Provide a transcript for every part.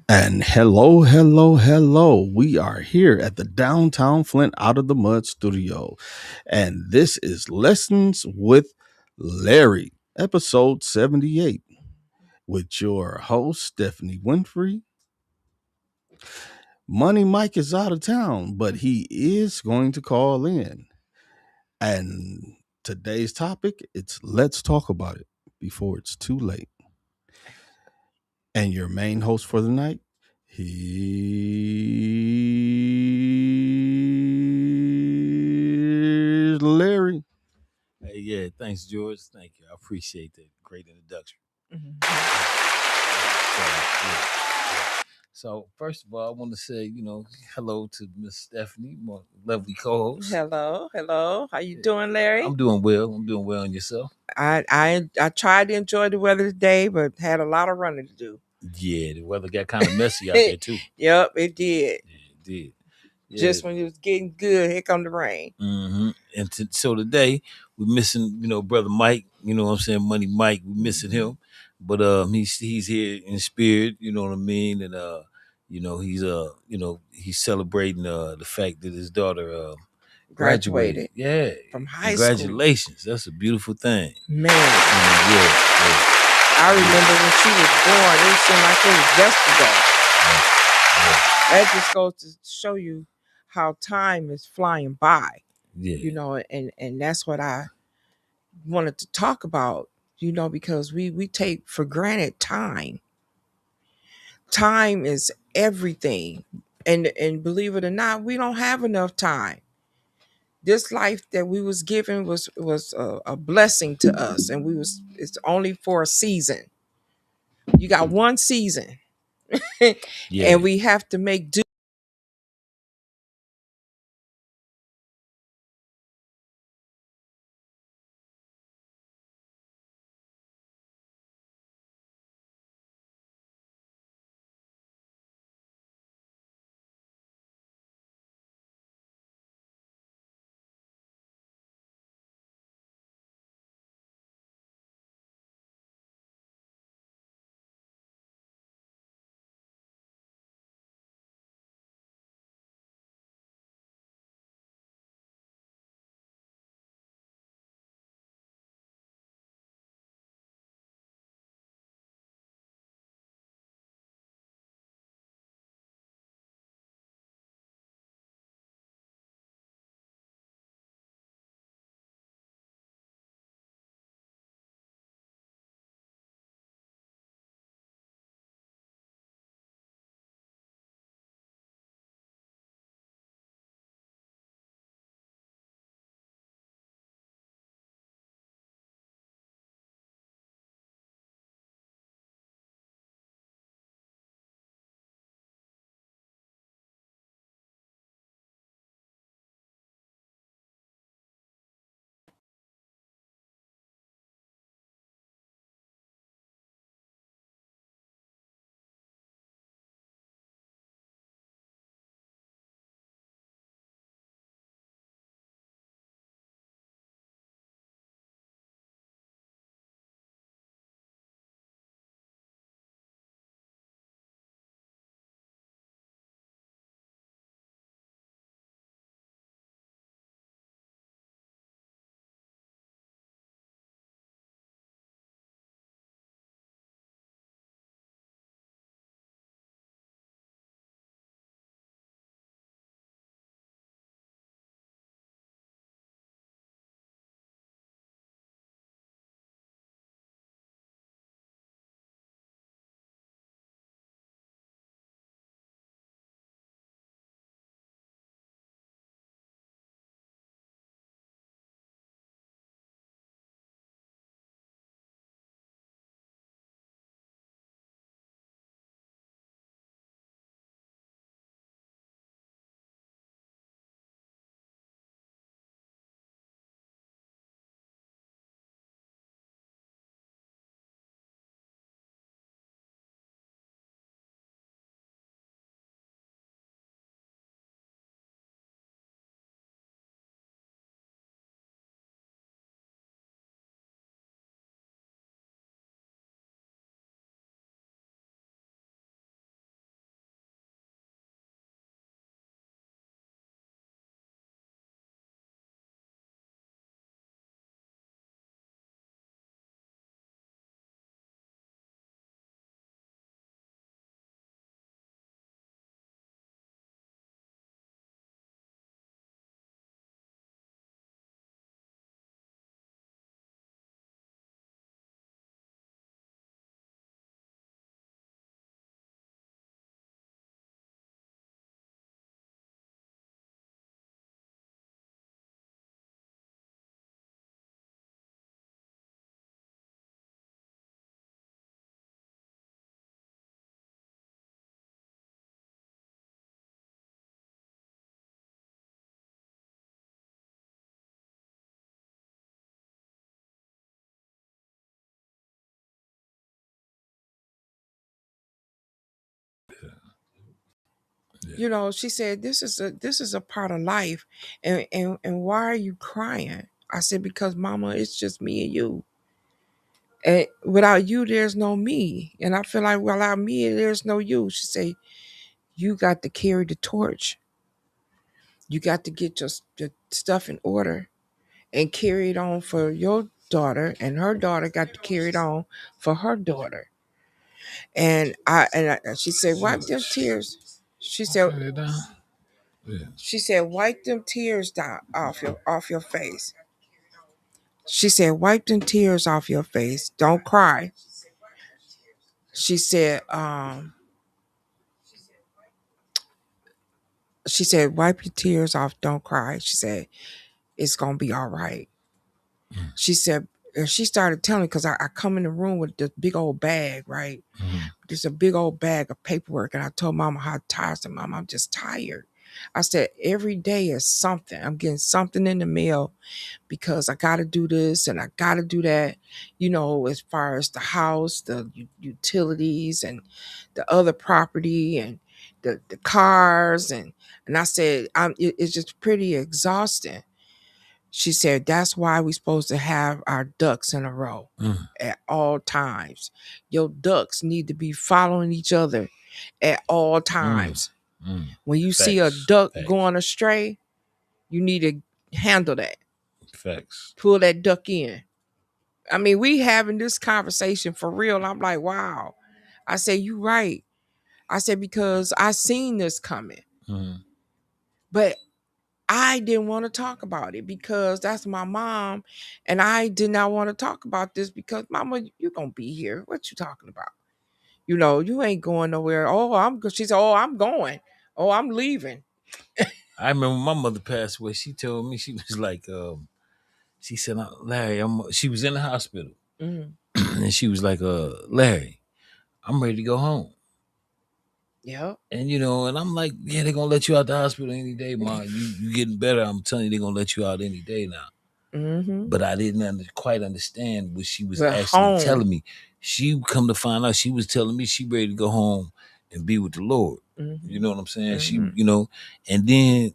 And hello, hello, hello. We are here at the downtown Flint Out of the Mud studio. And this is Lessons with Larry, episode 78, with your host, Stephanie Winfrey. Money Mike is out of town, but he is going to call in. And today's topic, it's let's talk about it before it's too late. And your main host for the night, here's Larry. Hey, yeah, thanks, George. Thank you. I appreciate that great introduction. Mhm. So, first of all, I want to say, hello to Miss Stephanie, my lovely co-host. Hello, hello. How you Yeah, doing, Larry? I'm doing well. I'm doing well, and yourself? I tried to enjoy the weather today, but had a lot of running to do. Yeah, the weather got kind of messy out there too. Yep, it did. Yeah, it did. Yeah. Just when it was getting good, here come the rain. And so today we're missing, brother Mike. You know what I'm saying, Money Mike. We're missing him, but he's here in spirit. You know what I mean, and he's celebrating the fact that his daughter graduated. Graduated Yeah, from high school. congratulations. That's a beautiful thing. Man, Yeah. I remember when she was born. It seemed like it was yesterday. That just goes to show you how time is flying by. Yeah. And that's what I wanted to talk about. Because we take for granted time. Time is everything, and believe it or not, we don't have enough time. This life that we was given was a blessing to us, and it's only for a season. You got one season, Yeah. and we have to make do. Yeah. You know, she said, this is a part of life. And why are you crying? I said, because mama, it's just me and you. And without you, there's no me. And I feel like without me, there's no you. She said, you got to carry the torch. You got to get your stuff in order and carry it on for your daughter, and her daughter got to carry it on for her daughter. And she said, wipe them tears. She said, Turn it down. Yeah. wipe them tears down off your face. She said, wipe them tears off your face. Don't cry. She said, wipe your tears off. Don't cry. She said, it's gonna be all right. She said, and she started telling me because I come in the room with this big old bag, right? Mm-hmm. There's a big old bag of paperwork. And I told mama how tired. Mama, I'm just tired. I said, every day is something. I'm getting something in the mail because I got to do this and I got to do that, as far as the house, the utilities and the other property and the cars. And I said, it's just pretty exhausting. She said, that's why we're supposed to have our ducks in a row Mm, at all times. Your ducks need to be following each other at all mm, times. mm. When you see a Facts. duck Facts. going astray, you need to handle that. Facts. Pull that duck in. I mean, we having this conversation for real. I'm like, wow. I said, you right. I said, because I seen this coming. Mm-hmm. But I didn't want to talk about it because that's my mom. And I did not want to talk about this because mama, you're gonna be here. What you talking about? You ain't going nowhere. She said, oh, I'm going. Oh, I'm leaving. I remember my mother passed away. She told me, she was like, she said, Larry, she was in the hospital. Mm, And she was like, Larry, I'm ready to go home. yep. And and I'm like, yeah, they're gonna let you out the hospital any day, ma. You getting better. I'm telling you, they're gonna let you out any day now. Mm-hmm. But I didn't quite understand what she was But actually home. telling me. She come to find out, she was telling me she ready to go home and be with the Lord. You Mm-hmm. know what I'm saying? Mm-hmm. And then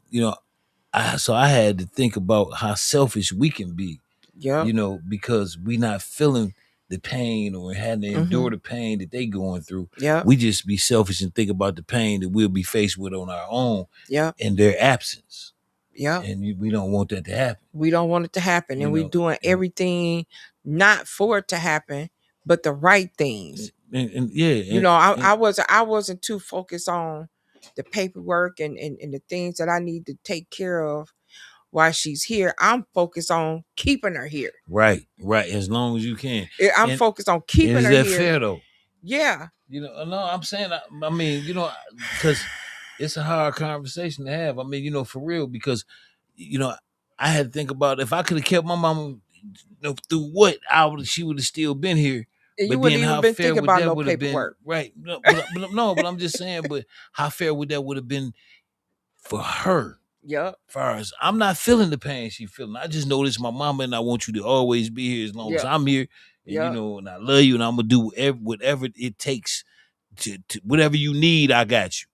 I had to think about how selfish we can be. Yep. Because we not feeling the pain or having to Mm-hmm. endure the pain that they going through. Yep. We just be selfish and think about the pain that we'll be faced with on our own Yep. in their absence. Yep. And we don't want that to happen. We don't want it to happen. And we doing everything not for it to happen, but the right things. And yeah, I wasn't too focused on the paperwork and the things that I need to take care of while she's here. I'm focused on keeping her here. right, as long as you can. I'm And focused on keeping is her that here. fair though? Yeah. No, I'm saying, I mean, because it's a hard conversation to have. I mean, for real, because, I had to think about if I could have kept my mama, through what she would have still been here. And you But wouldn't then even how been fair thinking would about that no would have been? paperwork. Right. But I'm just saying, but how fair would that would have been for her? Yep. Far as I'm not feeling the pain she feeling. I just know this is my mama and I want you to always be here as long as Yep. I'm here. And Yep. and I love you and I'm gonna do whatever it takes to whatever you need, I got you.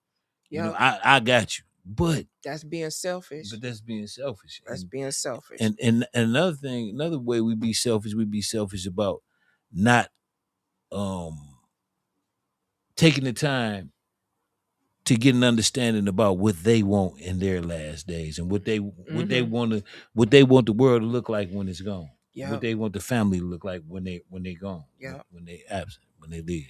Yep. I got you. But That's being selfish. that's being selfish. That's being selfish. And another thing, another way we be selfish about not taking the time to get an understanding about what they want in their last days and what they what they want the world to look like when it's gone. Yep. What they want the family to look like when they gone. Yep. When they absent, when they leave.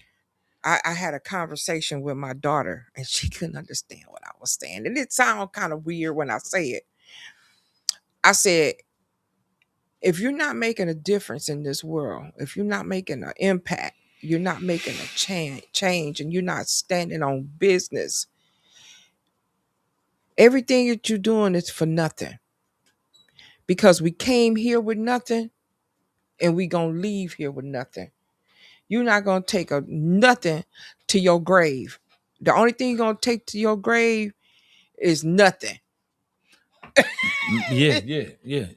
I had a conversation with my daughter and she couldn't understand what I was saying. And it sounded kind of weird when I say it. I said, if you're not making a difference in this world, if you're not making an impact, you're not making a change, and you're not standing on business, everything that you're doing is for nothing. Because we came here with nothing and we gonna leave here with nothing. You're not gonna take nothing to your grave. The only thing you're gonna take to your grave is nothing. Yeah.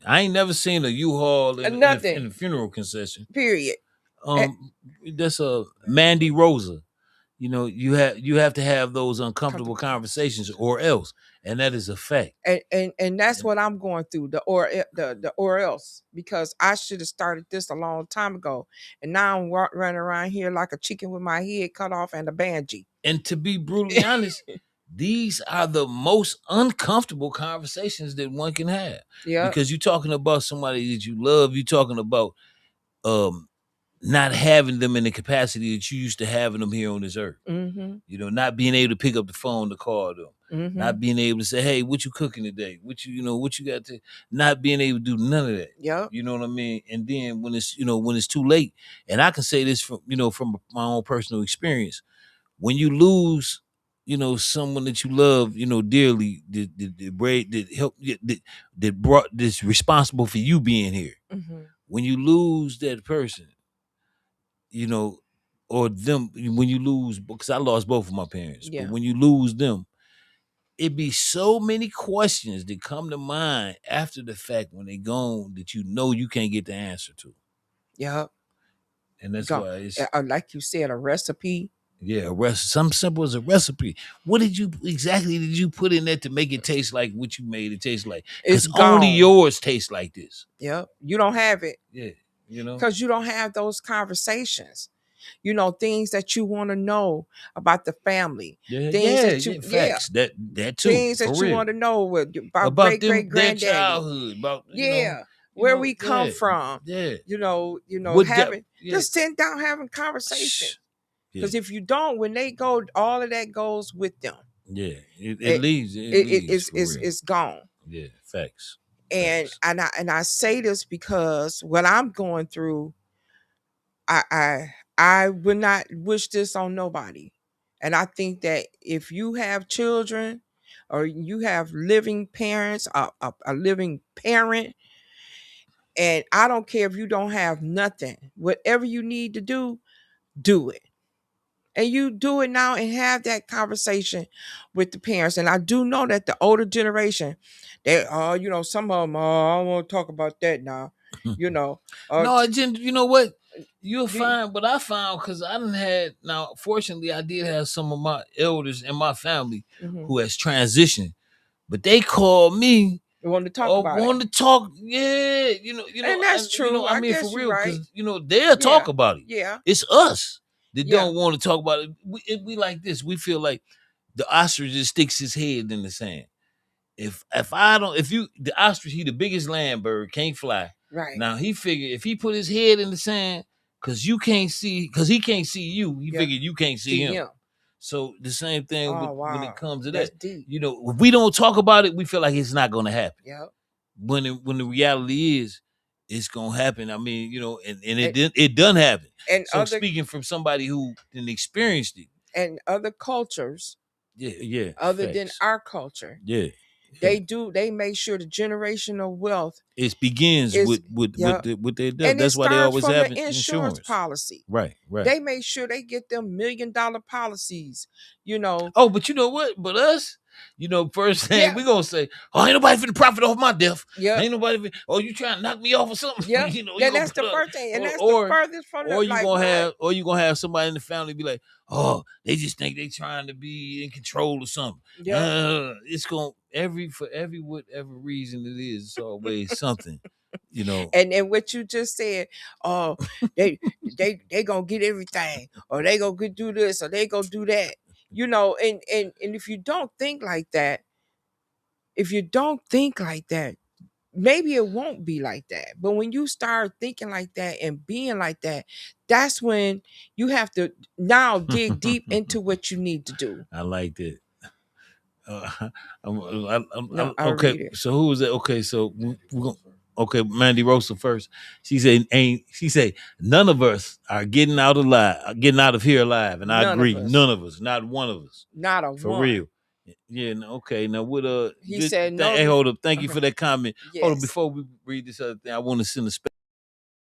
I ain't never seen a U-Haul Nothing. in a funeral concession. Period. That's a Mandy Rosa. you have to have those uncomfortable Comfortable conversations conversations. or else, and that is a fact. And that's And what I'm going through, the or else, because I should have started this a long time ago, and now I'm running around here like a chicken with my head cut off and a banshee. and to be brutally honest, these are the most uncomfortable conversations that one can have, Yep. because you're talking about somebody that you love. You're talking about um not having them in the capacity that you used to having them here on this earth. Mm-hmm. Not being able to pick up the phone to call them, Mm-hmm. not being able to say, "Hey, what you cooking today? What you got to?" Not being able to do none of that. Yep. You know what I mean? And then when it's too late, and I can say this from my own personal experience, when you lose, someone that you love, dearly, that helped, that brought this responsible for you being here. Mm-hmm. When you lose that person, you know, or them, when you lose, because I lost both of my parents, but Yeah. when you lose them, it be so many questions that come to mind after the fact when they gone that you can't get the answer to, Yep. and that's Go. why it's Like you said, a recipe. yeah, some simple as a recipe. What exactly did you put in there to make it taste like what you made it taste like? It's Because only gone. yours tastes like this. Yep. You don't have it Yeah, because you don't have those conversations. Things that you want to know about the family, yeah, things yeah, that yeah. you, yeah, Facts that too, things for that you real. want to know about About great them, great their granddaddy. childhood, about Yeah, where we come yeah, from. yeah. What got Having yeah, just sitting down having conversations. yeah, Because if you don't, when they go, all of that goes with them. yeah. It It leaves, it it, it leaves it's, for it's real. it's gone. Yeah, facts, And facts. I say this because what I'm going through, I would not wish this on nobody. And I think that if you have children or you have living parents, a living parent, and I don't care if you don't have nothing, whatever you need to do it. And you do it now and have that conversation with the parents. And I do know that the older generation, some of them, I don't want to talk about that now. You know, uh, No, Jen, you know what? You'll the, find what I found, because I didn't had now. Fortunately, I did have some of my elders in my family mhm. who has transitioned, but they called me You want to talk or about it. want to talk. Yeah, And that's and true. I I mean for guess you're real, right. because they'll talk Yeah. about it. Yeah. It's us that Yeah. don't want to talk about it. We like this. We feel like the ostrich just sticks his head in the sand. If I don't, if you the ostrich, he the biggest land bird, can't fly. Right. Now he figured if he put his head in the sand, because he can't see you, he Yeah. figured you can't see See him. him. So the same thing Oh with when it wow. comes to That's that. deep. If we don't talk about it, we feel like it's not gonna happen. Yep. When the reality is, it's gonna happen. I mean, and And, it done happen. and So other speaking from somebody who didn't experienced it, and other cultures yeah, yeah, other than facts, our culture, yeah, yeah. they make sure the generational wealth It begins is, with yeah. with their death. And it That's why they starts always from have the insurance insurance. policy. Right, right. They make sure they get them $1 million policies, you know. Oh, but you know what? But us, first thing Yeah. we gonna say, oh, ain't nobody finna profit off my death. Yep. Ain't nobody. Oh, you trying to knock me off or something? Yep. You Then gonna that's put the up, first thing. And that's the furthest from the, like, what? or you gonna have somebody in the family be like, oh, they just think they trying to be in control or something. Yep. It's gonna for every whatever reason it is, it's always something. You know. And what you just said, oh, they gonna get everything, or they gonna do this, or they gonna do that. And if you don't think like that, maybe it won't be like that. But when you start thinking like that and being like that, that's when you have to now dig deep into what you need to do. I like that. Uh, No, I'll okay, read it. so who was it? Okay, so we're gonna, okay, Mandy Rosa first. She said none of us are getting out of here alive, and I None of agree, us. none of us, not one of us, Not a for one. real. Yeah, okay. Now what? He said no. Hey, hold up. Thank you Okay. for that comment. Hold on, Yes. before we read this other thing, I want to send a special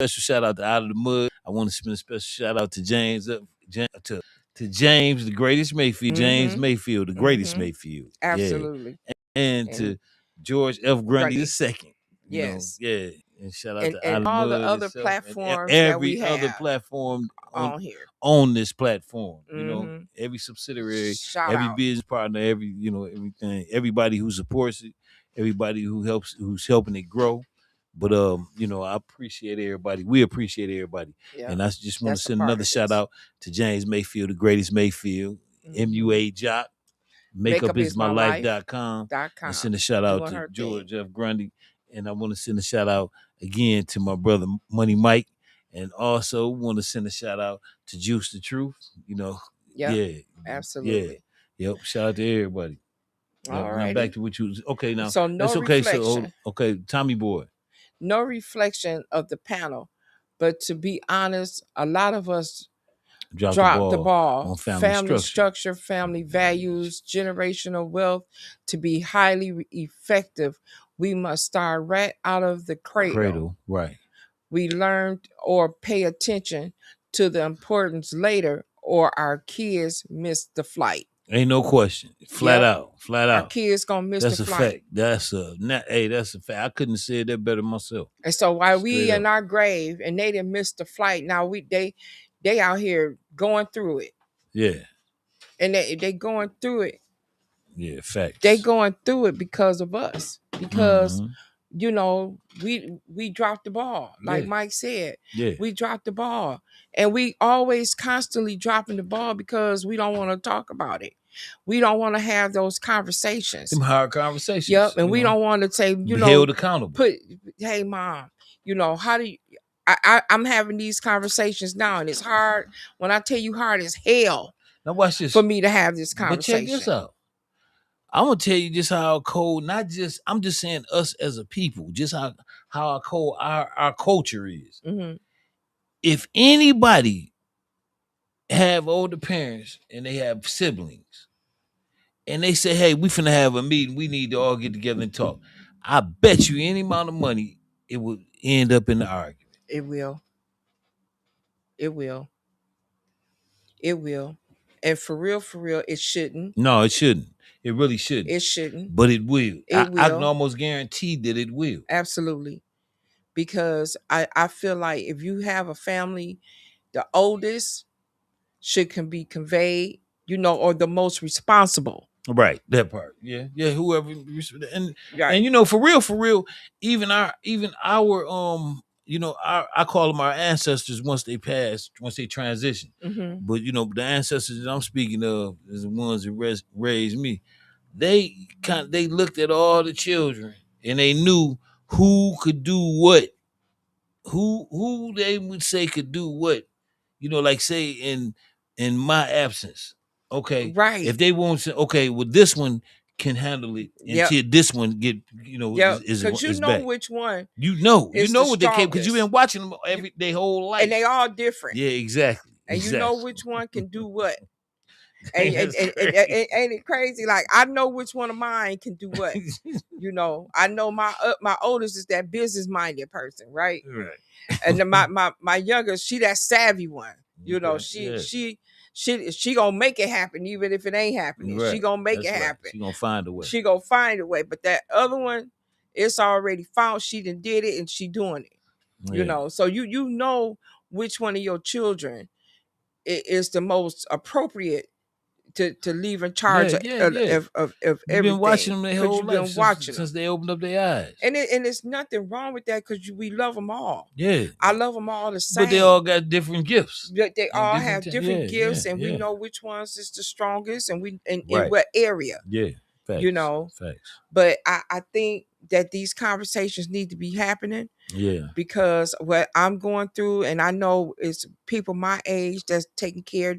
shout out to Out of the Mud. I want to send a special shout out to James, to James, the greatest Mayfield, James Mm-hmm. Mayfield, the greatest Mm-hmm. Mayfield. Yeah. Absolutely. And And to George F. Grundy the Grundy. second. Yes. Yeah. And shout out and to and Ali all the Mud other itself and platforms that we every other have platform on here. on this platform. Hmm. Every subsidiary, Shout every out. business partner, every everything, everybody who supports it, everybody who's helping it grow. But I appreciate everybody. We appreciate everybody. Yeah, And I just want to that's a send part another of shout this. out to James Mayfield, the greatest Mayfield, Hmm. MUA Jock, Makeup is my makeupismylife.com, and life.com. send a shout out Doing to her thing. George F. Grundy. And I want to send a shout out again to my brother Money Mike. And also want to send a shout out to Juice the Truth. Yep, Yeah, yeah. absolutely. Yep. Shout out to everybody. Yep. All Now back righty. to what you okay now. So no That's okay. So reflection, okay, Tommy Boy. no reflection of the panel. But to be honest, a lot of us Drop the drop the ball ball. on family Family structure. structure, family values, generational wealth. To be highly effective, we must start right out of the cradle. Cradle. Right. We learn or pay attention to the importance later, or our kids miss the flight. Ain't no question. Flat Yep, out. Flat our out. kids gonna miss the That's a flight. fact. That's a fact. I couldn't have said that better myself. And so while Straight we up. in our grave and they didn't miss the flight, now they out here going through it. Yeah. And they going through it. Yeah. They Facts. going through it because of us. Because Mm-hmm. we dropped the ball. Like Yeah. Mike said, Yeah. we dropped the ball. And we always constantly dropping the ball because we don't want to talk about it. We don't want to have those conversations. Them hard conversations. Yep. And we don't want to say, be held accountable. hey mom, how do you I'm having these conversations now, and it's hard. When I tell you hard as hell Now watch this. for me to have this But check conversation. this out. I'm gonna tell you just how cold. Not just. I'm just saying us as a people. Just how cold our culture is. Hmm. If anybody have older parents and they have siblings, and they say, "Hey, we finna have a meeting. We need to all get together and talk." I bet you any amount of money it would end up in the argument. It will. It will. It will. And for real, it shouldn't. No, it shouldn't. It really shouldn't. It shouldn't. But it will. It I can will. almost guarantee that it will. Absolutely. Because I feel like if you have a family, the oldest can be conveyed, or the most responsible. Right, that part. Yeah, yeah. Whoever and Right. and for real, even our I call them our ancestors once they passed, once they transition. Mm-hmm. But the ancestors that I'm speaking of is the ones that raised me. They looked at all the children and they knew who could do what, who they would say could do what, like say in my absence. Okay, Right. if they won't say, okay, well this one can handle it Yep. until this one get Yep. is Because you is know back. which one You know is the what they came because you've been strongest. watching them their whole life. And they all different. Yeah, exactly. And you know which one can do what. And, That's ain't it crazy? Like I know which one of mine can do what. I know my oldest is that business minded person, right? Right. And then my youngest, she that savvy one. Okay, She gonna make it happen even if it ain't happening. Right. She gonna make That's it right. happen. She gonna find a way. She gonna find a way. But that other one, it's already found. She done did it and she doing it. Yeah. So you know which one of your children is the most appropriate to leave in charge Yeah. of You've everything. been watching them their 'Cause whole you've been life watching since them. they opened up their eyes. And it's nothing wrong with that because we love them all. Yeah. I love them all the same. But they all got different gifts. They all have different yeah, gifts, yeah, and yeah. we know which ones is the strongest, and in Right. what area. Yeah. Facts. Facts. But I think that these conversations need to be happening. Yeah. Because what I'm going through, and I know it's people my age that's taking care of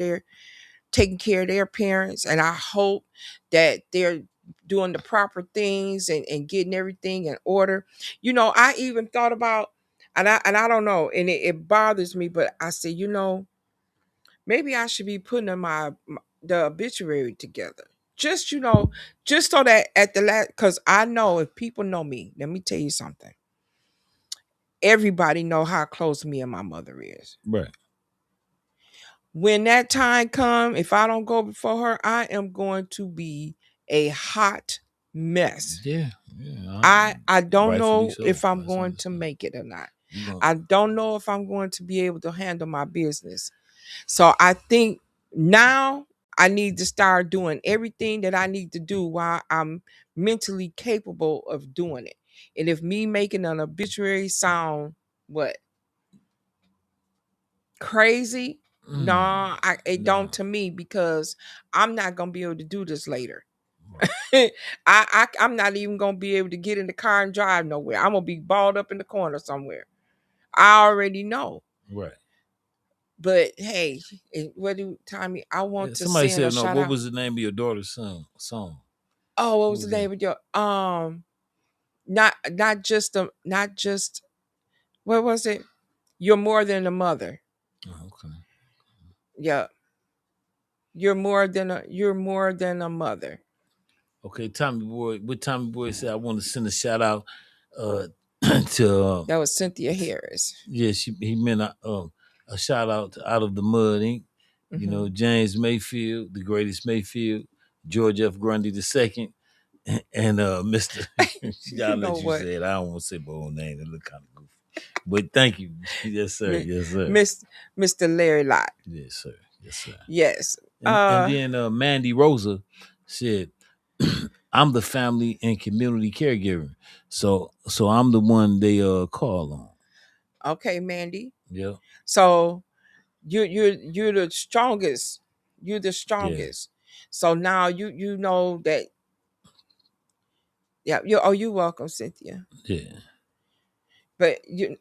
their parents, and I hope that they're doing the proper things and getting everything in order. I even thought about, and I don't know, and it bothers me, but I said, maybe I should be putting the obituary together. Just just so that at the last, because I know if people know me, let me tell you something. Everybody know how close me and my mother is. Right. When that time comes, if I don't go before her, I am going to be a hot mess. Yeah, yeah. I don't Rightfully know so. if I'm Rightfully going to so. make it or not. You gonna I don't know if I'm going to be able to handle my business. So I think now I need to start doing everything that I need to do while I'm mentally capable of doing it. And if me making an obituary sound what crazy, no, it no. don't to me because I'm not gonna be able to do this later. Right. I'm not even gonna be able to get in the car and drive nowhere. I'm gonna be balled up in the corner somewhere. I already know. Right. But hey, what do Tommy? I Yeah, want to somebody send a said no. shout What out. was the name of your daughter's song? Oh, what What was the was that? name of your not just what was it? You're more than a mother. Oh, okay. Yeah, you're more than a mother. Okay, Tommy Boy. What Tommy Boy said? I want to send a shout out uh, to That was Cynthia Harris. yeah. He meant a shout out to Out of the Mud Inc. You Hmm. know, James Mayfield, the greatest Mayfield, George F. Grundy the second, and Mr. You I'll know let you what, say it. I don't want to say my own name. It look kind of goofy. But thank you. Yes, sir. Mi- Yes, sir. Miss Mr. Larry Lott. Yes, sir. Yes, sir. Yes. And then Mandy Rosa said, "I'm the family and community caregiver, so I'm the one they call on." Okay, Mandy. Yeah, So you're the strongest. You're the yeah, strongest. So now you know that. Yeah. You're welcome, Cynthia. yeah. But you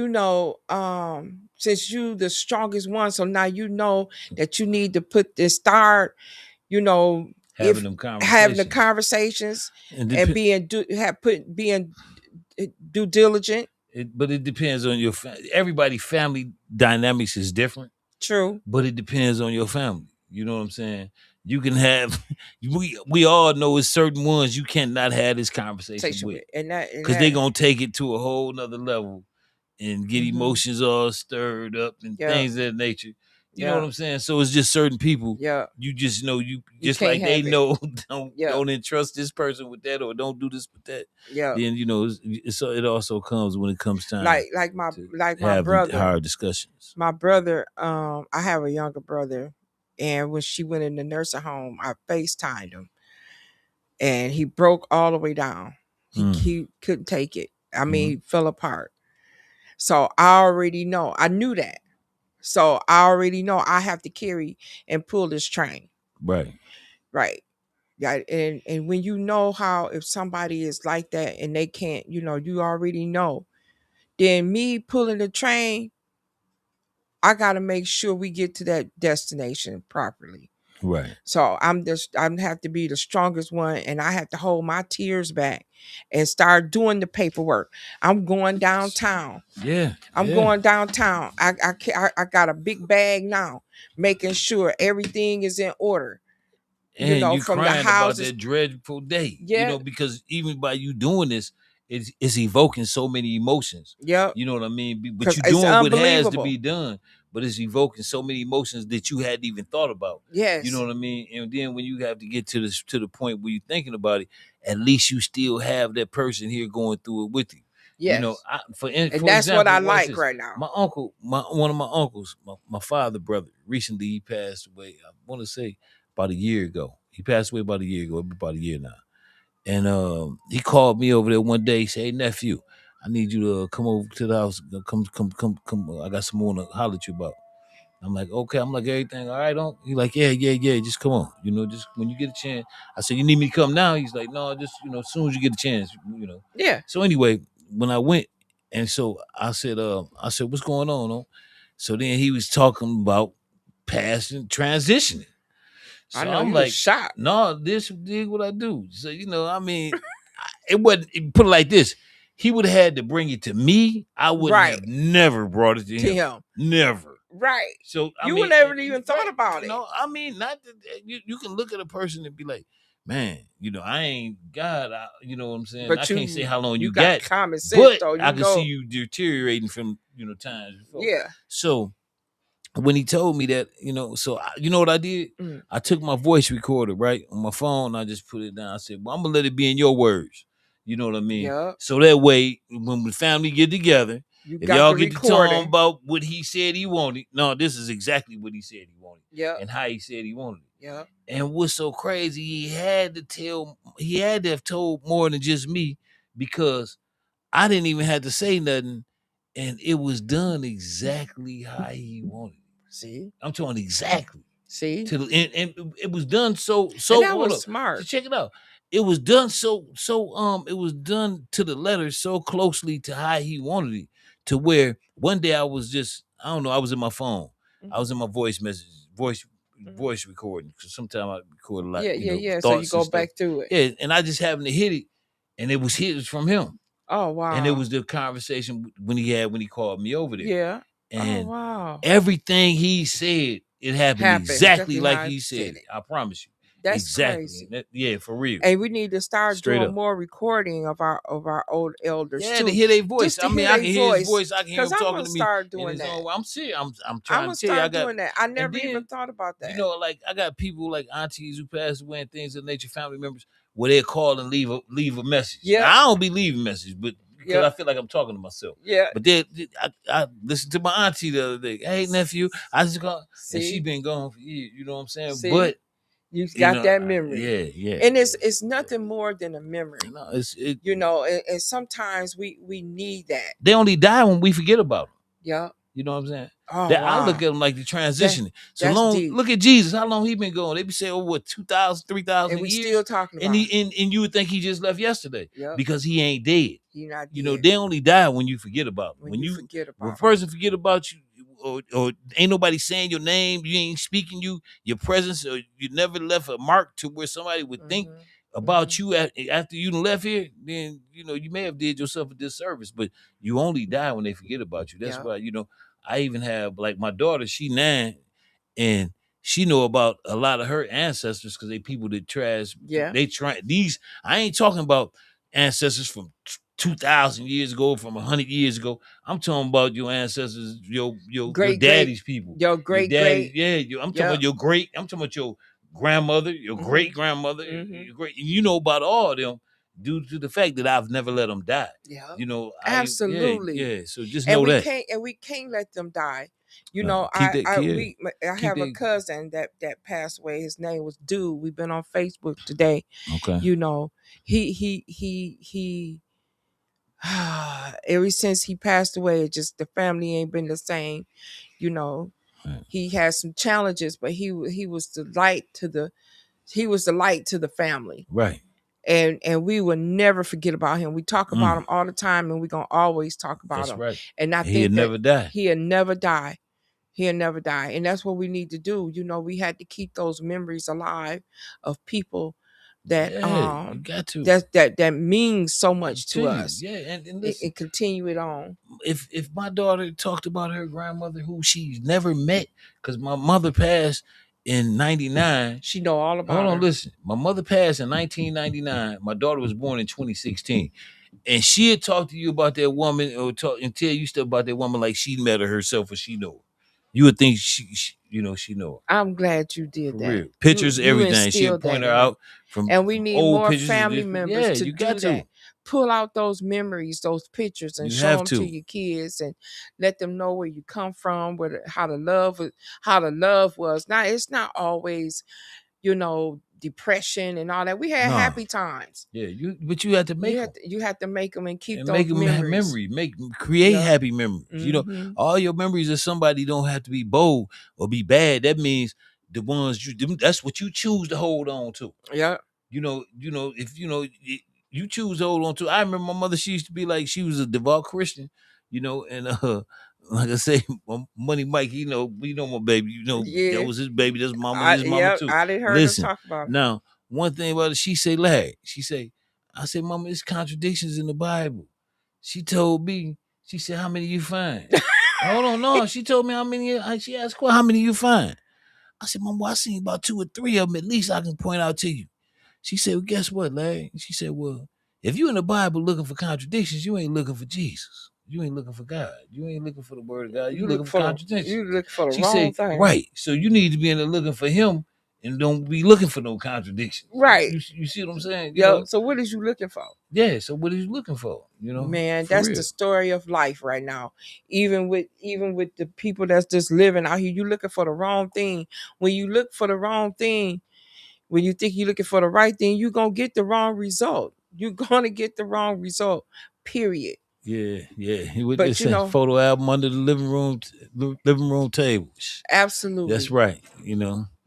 know, since you the strongest one, so now you know that you need to put this start, you know, Having if them having the conversations conversations and and being due diligent. but it depends on your everybody family dynamics is different, True. but it depends on your family. You know what I'm saying? You can have we all know it's certain ones you cannot have this conversation Station with with and because they that gonna take it to a whole nother level and get mm-hmm. emotions all stirred up and Yeah, things of that nature. You know what yeah, I'm saying? So it's just certain people. yeah. You just know you You just can't like they have it. know Yeah, don't entrust this person with that or don't do this with that. yeah. Then so it also comes when it comes time to Like my have the brother. hard discussions. My brother, I have a younger brother, and when she went in the nursing home, I FaceTimed him, and he broke all the way down. Mm, He couldn't take it. I mean, mhm. he fell apart. So I already know. I knew that. So I already know I have to carry and pull this train. Right, Right. Yeah. And when you know how if somebody is like that and they can't, you already know. Then me pulling the train, I gotta make sure we get to that destination properly. right. So I'm have to be the strongest one, and I have to hold my tears back and start doing the paperwork. I'm going downtown. Yeah, I'm yeah. going downtown. I got a big bag now, making sure everything is in order. And you From the crying about houses. that dreadful day, Yeah, because even by you doing this, it's evoking so many emotions. yep. You know what I mean? But Because you're it's doing what has to unbelievable. be done, but it's evoking so many emotions that you hadn't even thought about. You know Yes, what I mean? And then when you have to get to the point where you're thinking about it, at least you still have that person here going through it with you. yes, and For that's what I example, watch like this. right now. My uncle, one of my uncles, my father brother, recently he passed away. I want to say about a year ago. He passed away about a year ago, about a year now. And he called me over there one day. He said, "Hey nephew, I need you to come over to the house. Come. I got some more to holler at you about." I'm like, okay. I'm like, everything all right? Don't he like, yeah, yeah, yeah. Just come on. Just when you get a chance. I said, you need me to come now? He's like, no, just as soon as you get a chance. Yeah, So anyway, when I went, and so I said, what's going on? Oh? So then he was talking about passing transitioning. I So know I'm you was like, shocked. no, this did what I do. So I mean, it wasn't put it like this. He would have had to bring it to me. I wouldn't Right, have never brought it to to him. him. Never. Right. So I You would mean, never even thought right? about it. I mean, not that, you can look at a person and be like, man, I ain't God. You know what I'm saying? I But can't say how long you you got got, common sense but though. I You can see know. you deteriorating from times before. Yeah. So when he told me that, so you know what I did? Mm. I took my voice recorder right on my phone. I just put it down. I said, "Well, I'm gonna let it be in your words." You know what I mean? Yep. So that way, when the family get together, You if got y'all the get to talking recording. about what he said he wanted, no, this is exactly what he said he wanted, Yep. and how he said he wanted it. Yep. And what's so crazy, he had to have told more than just me, because I didn't even have to say nothing, and it was done exactly how he wanted it. See? I'm talking exactly. See? And it was done so And that hold was up. smart. Just check it out. It was done it was done to the letter so closely to how he wanted it, to where one day I was just, I don't know, I was in my phone. I was in my voice message, voice recording, because sometimes I record a lot, Yeah, yeah, yeah. So you thoughts and go stuff. back to it. Yeah, and I just happened to hit it, and it was hit from him. Oh And it wow. was the conversation when he called me over there. Yeah. Oh And wow. everything he said, it happened Happened exactly exactly like how I he said said it. it. I promise you. That's Exactly. crazy. Yeah, for real. And we need to start Straight doing up. more recording of our old elders Yeah, to too. hear their voice. Just to I mean, hear I their can hear his voice. voice. I can hear Cause him I'm talking gonna to me start in doing his that. own way. I'm serious. I'm I'm trying gonna to tell you. I start got, doing that. I and never even then, thought about that. like I got people like aunties who passed away and things of nature, family members, where they call and leave a message. Yeah. Now, I don't be leaving messages, but because Yeah. I feel like I'm talking to myself. Yeah. But I listened to my auntie the other day. Hey nephew, I just called, and she See? been gone for years. You know what I'm saying? See? But You got that memory. And yeah. it's nothing more than a memory. No, And sometimes we need that. they only die when we forget about them. Yeah. You know what I'm saying? Oh That I look wow. at them like the transitioning. So That's long. deep. Look at Jesus. How long he been going? They be saying, what, 2,000, 3,000 And we years? still talking And about it. and you would think he just left yesterday, Yep. because he ain't dead. He not You know, dead. they only die when you forget about them. When you forget When a about him. person forget about you, or ain't nobody saying your name, you ain't speaking your presence, or you never left a mark to where somebody would think about you after you done left here, then you may have did yourself a disservice. But you only die when they forget about you. That's Yeah. why I even have, like, my daughter. She 9, and she know about a lot of her ancestors, because they people that trash. Yeah. They try these. I ain't talking about ancestors from 2,000 years ago, from 100 years ago. I'm talking about your ancestors, your Great daddy's people, your your great daddy. great. Yeah, I'm talking Yep. about your great. I'm talking about your grandmother, your great grandmother, your great. And you know about all of them, due to the fact that I've never let them die. Yeah. Yeah, Absolutely. yeah. So just And know we that. can't let them die. Keep that care. I Keep have a that. cousin that passed away. His name was Dude. We've been on Facebook today. Okay. He ever since he passed away, it just the family ain't been the same. Right. He had some challenges, but he was the light to the family. Right. And we will never forget about him. We talk about him all the time, and we're gonna always talk about That's him. right. And I He'll think that never die. he'll never die. He'll never die. And that's what we need to do. We had to keep those memories alive of people that Yeah, you got to. that means so much to Continue. us. Yeah, and listen. And continue it on. If my daughter talked about her grandmother who she's never met, because my mother passed in 99. She know all about Hold on, her. listen. My mother passed in 1999. My daughter was born in 2016. And she'd talk to you about that woman, or talk and tell you stuff about that woman like she met her herself, or she know her. You would think she know her. I'm glad you did For that. real. Pictures, You everything. She'd instilled that point her in her. out from And we need old more pictures. family members Yeah, to you do got to. that. Pull out those memories, those pictures, and You show have them to to. your kids, and let them know where you come from, how the love was. Now it's not always, depression and all that. We had No. happy times. Yeah, but you have to make them. You have to make them and keep And those make them have memories. memory, create Yep. happy memories. All your memories of somebody don't have to be bold or be bad. That means the ones that's what you choose to hold on to. Yeah. If you choose to hold on to. I remember my mother, she used to be like, she was a devout Christian, and like I say, Money Mike, my baby, that Yeah. was his baby, that's his mama too. I didn't heard her Listen, talk about it. now, one thing about it, she say, Larry, I said, Mama, it's contradictions in the Bible. She told me, she said, how many you find? Hold on, no. She told me how many. She asked, well, how many you find? I said, Mama, I seen about 2 or 3 of them at least I can point out to you. She said, well, guess what, Larry? She said, well, if you in the Bible looking for contradictions, you ain't looking for Jesus. you ain't looking for God. You ain't looking for the word of God. You You look looking for for contradiction. you look for the She wrong said, thing. right. So you need to be in there looking for him and don't be looking for no contradictions. Right. You see what I'm saying? Yo, so what is you looking for? Yeah. So what are you looking for? Man, For that's real. the story of life right now. Even with the people that's just living out here, you looking for the wrong thing. When you look for the wrong thing, when you think you're looking for the right thing, you're gonna get the wrong result. You're gonna get the wrong result. Period. Yeah. With But this photo album under the living room tables. absolutely. That's right.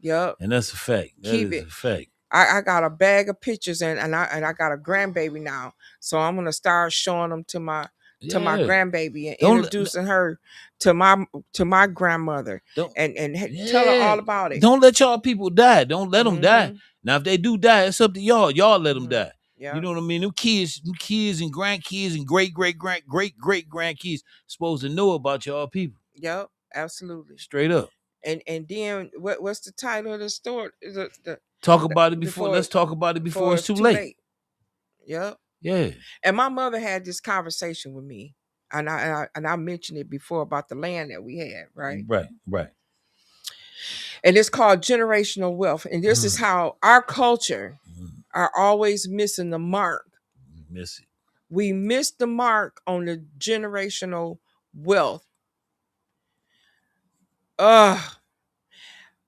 Yep. And that's a fact. That Keep is it. a fact. I got a bag of pictures and I got a grandbaby now. So I'm gonna start showing them to my grandbaby and introducing her to my grandmother and tell her all about it. Don't let y'all people die. Don't let them die. Now, if they do die, it's up to y'all. Y'all let them die. Yeah. You know what I mean? Them kids and grandkids and great grandkids supposed to know about y'all people. Yep, absolutely. Straight up. And then what's the title of the story? Talk about it before. Let's talk about it before it's too late. Yep. Yeah. And my mother had this conversation with me, and I mentioned it before about the land that we had, right? Right. And it's called generational wealth. And this is how our culture are always missing the mark. Miss it. We miss the mark on the generational wealth.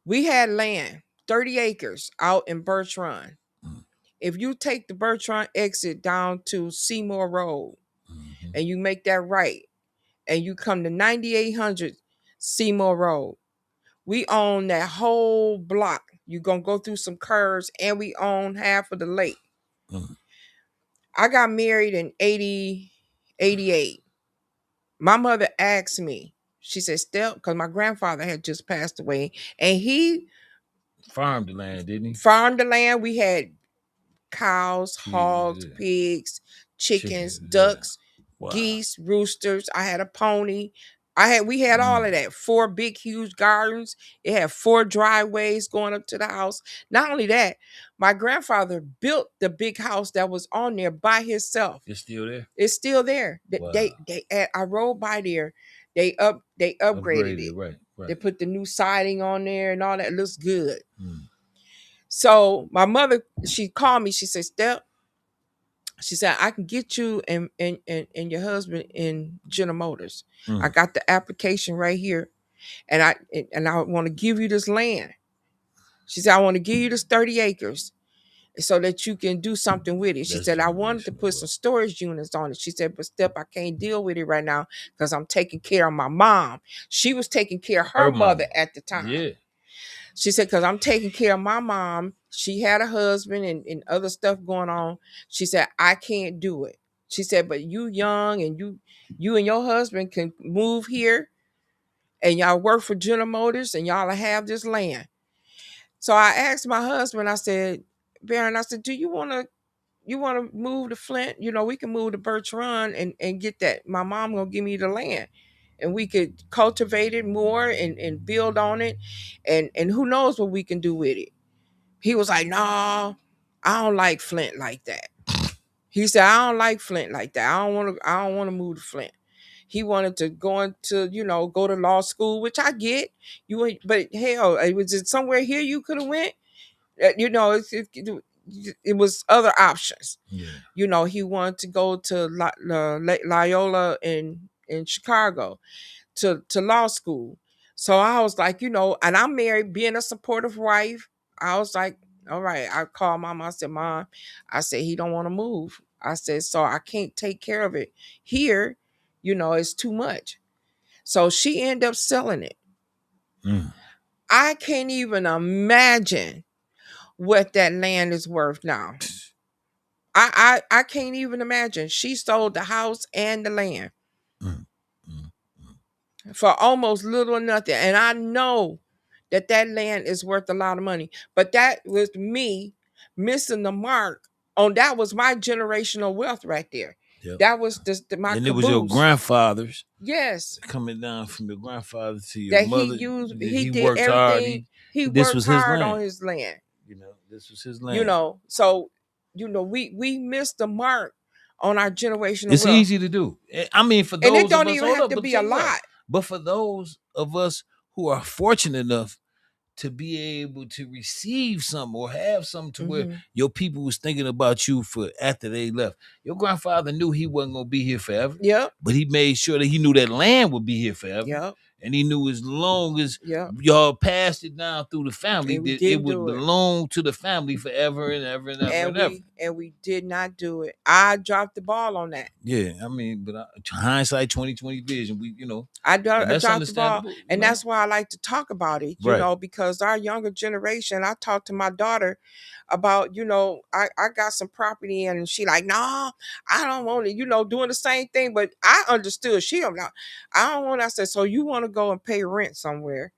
We had land, 30 acres out in Birch Run. If you take the Birch Run exit down to Seymour Road and you make that right and you come to 9800 Seymour Road, we own that whole block. You're going to go through some curves and we own half of the lake. I got married in 88. My mother asked me, she said, Step, because my grandfather had just passed away and he farmed the land, didn't he? Farmed the land. We had cows, hogs, pigs, chickens, ducks, geese, roosters. I had a pony. We had all of that. 4 big, huge gardens. It had 4 driveways going up to the house. Not only that, my grandfather built the big house that was on there by himself. It's still there. It's still there. Wow. I rode by there. They upgraded it. Right. They put the new siding on there and all that. It looks good. So my mother, she called me. She said, Step, she said, I can get you and your husband in General Motors. I got the application right here. And I want to give you this land. She said, I want to give you this 30 acres so that you can do something with it. She said, I wanted to put some storage units on it. She said, but Step, I can't deal with it right now because I'm taking care of my mom. She was taking care of her mother at the time. Yeah. She said, because I'm taking care of my mom. She had a husband and other stuff going on. She said, I can't do it. She said, but you young and you and your husband can move here and y'all work for General Motors and y'all have this land. So I asked my husband, I said, Baron, I said, do you want to move to Flint? We can move to Birch Run and get that. My mom gonna give me the land. And we could cultivate it more and build on it. And who knows what we can do with it. He was like, no, I don't like Flint like that. He said, I don't like Flint like that. I don't want to move to Flint. He wanted to go into, go to law school, which I get. But hell, it was just somewhere here you could have went. It was other options. Yeah. He wanted to go to Loyola in Chicago to law school. So I was like, and I'm married, being a supportive wife. I was like, all right. I called Mom. I said, Mom, I said, he don't want to move. I said, so I can't take care of it here. It's too much. So she ended up selling it. I can't even imagine what that land is worth now. I can't even imagine. She sold the house and the land for almost little or nothing. And I know that land is worth a lot of money. But that was me missing the mark on that was my generational wealth right there. Yep. That was my and caboose. It was your grandfather's. Yes. Coming down from your grandfather to your mother. He did worked everything. He worked hard on his land. This was his land. So, we missed the mark on our generational It's wealth. easy to do. I mean, for And it those of don't us, even hold have up, to but be a check it out. lot. But for those of us who are fortunate enough to be able to receive some or have some to where your people was thinking about you for after they left. Your grandfather knew he wasn't gonna be here forever. Yep. But he made sure that he knew that land would be here forever. Yep. And he knew as long as Yep. y'all passed it down through the family, And we that it didn't would do it. belong to the family forever and ever and ever and ever. And we did not do it. I dropped the ball on that. Yeah, I mean, but hindsight 2020 vision, we, I and that's dropped the ball, understandable, and that's why I like to talk about it, Right. Because our younger generation, I talked to my daughter about, I got some property and she like, no, I don't want it, doing the same thing. But I understood I don't want, I said, so you want to go and pay rent somewhere.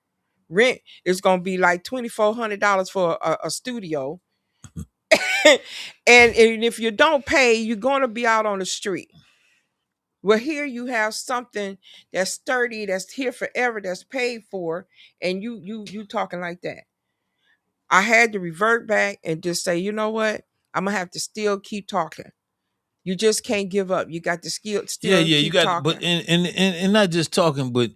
Rent is going to be like $2,400 for a studio. and if you don't pay, you're going to be out on the street. Well, here you have something that's sturdy, that's here forever, that's paid for, and you talking like that. I had to revert back and just say, you know what? I'm gonna have to still keep talking. You just can't give up. You got to still Yeah, you keep got, but talking. and not just talking, but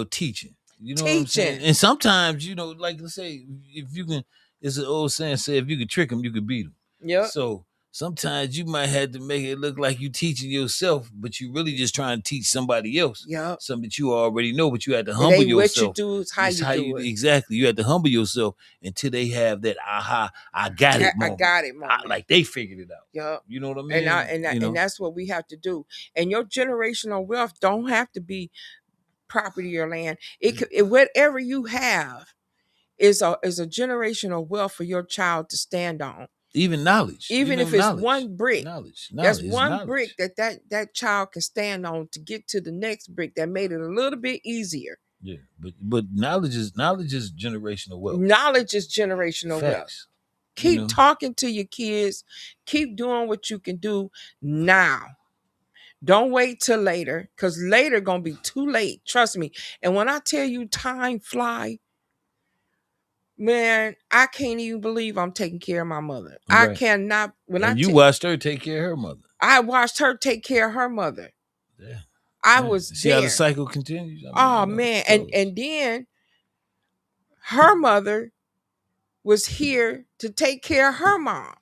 teaching. You know what I'm saying? Teaching. And sometimes, like let's say, if you can, it's an old saying, say if you could trick them, you could beat them. Yep. So sometimes you might have to make it look like you teaching yourself, but you really just trying to teach somebody else. Yep. Something that you already know, but you had to It humble ain't what you yourself. do, it's how you do it. Exactly. You had to humble yourself until they have that aha, I got it moment. I got it moment. Like they figured it out. Yep. You know what I mean? And that's what we have to do. And your generational wealth don't have to be property or land. Whatever you have is a generational wealth for your child to stand on. Even knowledge. Even if it's knowledge. one brick. Knowledge. That's one brick that child can stand on to get to the next brick that made it a little bit easier. Yeah, but knowledge is generational wealth. Knowledge is generational wealth. Keep talking to your kids. Keep doing what you can do now. Don't wait till later, because later gonna be too late. Trust me. And when I tell you time fly, man, I can't even believe I'm taking care of my mother. Right. I cannot. You watched her take care of her mother. I watched her take care of her mother. Yeah. I was See there. how the cycle continues. Man, and then her mother was here to take care of her mom.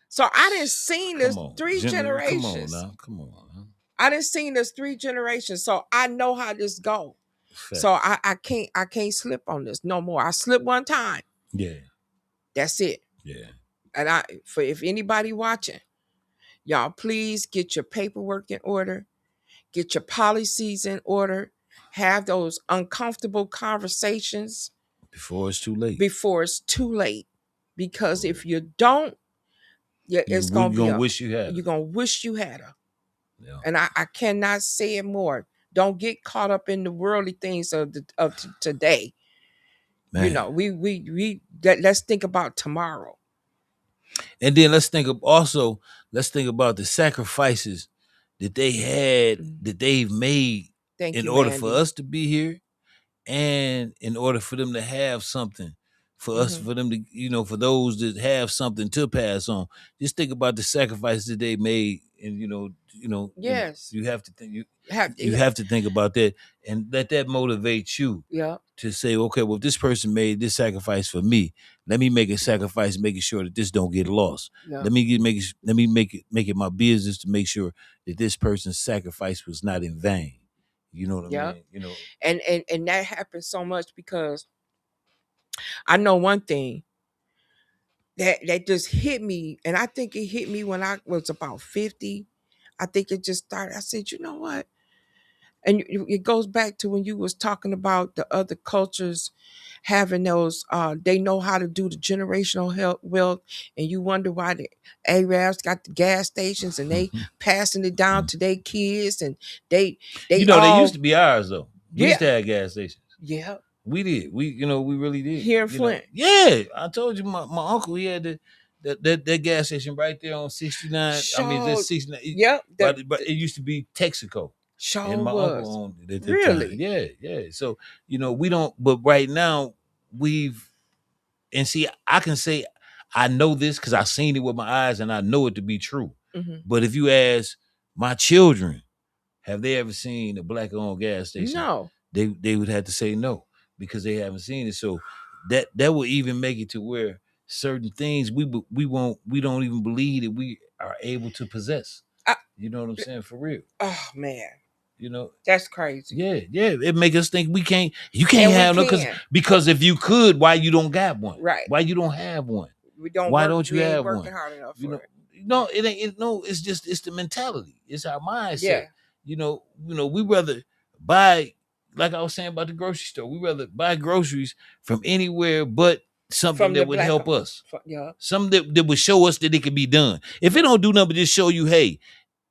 So I didn't see this three generations. Come on now. I didn't see this 3 generations. So I know how this go. Fact. So I can't slip on this no more. I slipped one time. Yeah. That's it. Yeah. And if anybody watching, y'all please get your paperwork in order, get your policies in order, have those uncomfortable conversations before it's too late. Because if you don't, it's gonna be wish you had. You're gonna wish you had her. Yeah. And I cannot say it more. Don't get caught up in the worldly things of today. Man. Let's think about tomorrow. And then let's think about the sacrifices that they had, that they've made in order for us to be here, and in order for them to have something for us, for them to, for those that have something to pass on. Just think about the sacrifices that they made, and yes, you have to think you have to think about that, and let that motivate you. Yeah. To say, okay, well, if this person made this sacrifice for me, let me make a sacrifice, making sure that this don't get lost. Yeah. Let me make it my business to make sure that this person's sacrifice was not in vain. You know what I mean? And that happens so much because I know one thing that just hit me, and I think it hit me when I was about 50. I think it just started. I said, you know what? And it goes back to when you was talking about the other cultures having those, they know how to do the generational wealth, and you wonder why the Arabs got the gas stations and they passing it down to their kids, and they they used to be ours though. We used to have gas stations. Yeah. We did. We really did. Here in Flint. Yeah. I told you my uncle, he had that gas station right there on 69. I mean, that's 69. Yep. But it used to be Texaco. And my uncle owned it at the really? time. Yeah. So, we don't, but right now and see, I can say I know this because I've seen it with my eyes and I know it to be true. Mm-hmm. But if you ask My children, have they ever seen a black-owned gas station? No. They would have to say no because they haven't seen it. So that will even make it to where certain things we don't even believe that we are able to possess. You know what I'm saying? For real. Oh man, You know, that's crazy. yeah. It make us think we can't. You can't have no because if you could, why you don't got one? Right. Why you don't have one? We don't. Why work, don't you we ain't have working one? hard enough You for know, it. no, it ain't. No, it's just it's the mentality. It's our mindset. Yeah. You know, we rather buy, like I was saying about the grocery store. We rather buy groceries from anywhere but something that would help us. Yeah. Something that would show us that it can be done. If it don't do nothing but just show you, hey,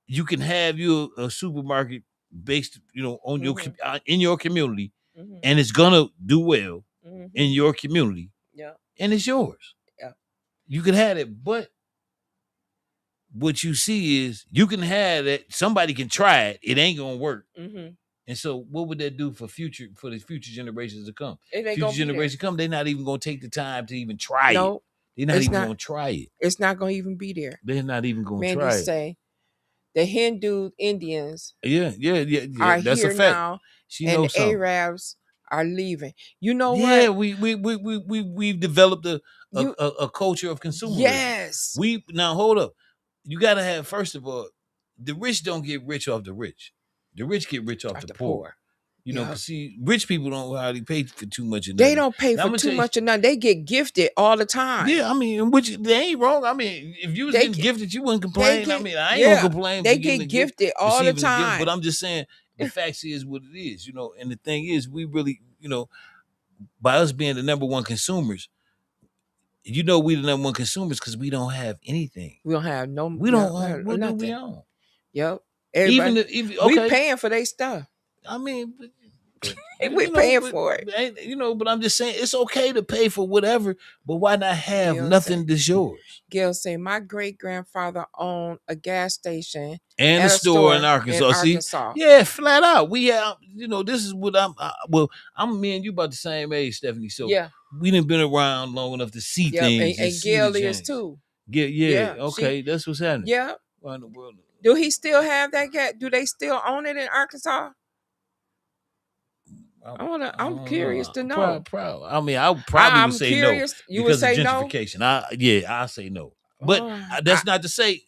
you can have you a supermarket based, on your in your community, and it's gonna do well in your community. Yeah. And it's yours. Yeah. You can have it, but what you see is you can have it. Somebody can try it. It ain't gonna work. And so, what would that do for the future generations to come? Future generations come, they're not even gonna take the time to even try it. They're not even gonna try it. It's not gonna even be there. They're not even gonna Mandy try it. Say the Hindu Indians, yeah, are that's here a fact. now, She and knows the something. Arabs are leaving. You know what? Yeah, we've developed a culture of consumerism. Yes. Now hold up. You gotta have, first of all, the rich don't get rich off the rich. The rich get rich off the poor. You know, because see, rich people don't hardly pay for too much of nothing. They don't pay for too much of nothing. They get gifted all the time. Yeah, I mean, which they ain't wrong. I mean, if you was getting gifted, you wouldn't complain. I mean, I ain't gonna complain. They get gifted all the time. But I'm just saying, the fact is what it is, and the thing is, we really, by us being the number one consumers, we the number one consumers because we don't have anything. We don't have no. We don't own. What do we own? Yep. Even we paying for their stuff. I mean, we paying for it. But I'm just saying it's okay to pay for whatever, but why not have nothing that's yours? Gail say my great grandfather owned a gas station and a store in Arkansas. See, yeah, flat out. We have, this is what I'm me and you about the same age, Stephanie. So yeah, we didn't been around long enough to see things. And Gail is too. Yeah. Okay, that's what's happening. Yeah. Why in the world? Do he still have that gas? Do they still own it in Arkansas? I'm curious to know. Proud. I mean, I probably would say curious. No. You would say gentrification. No? I say no. But that's not to say,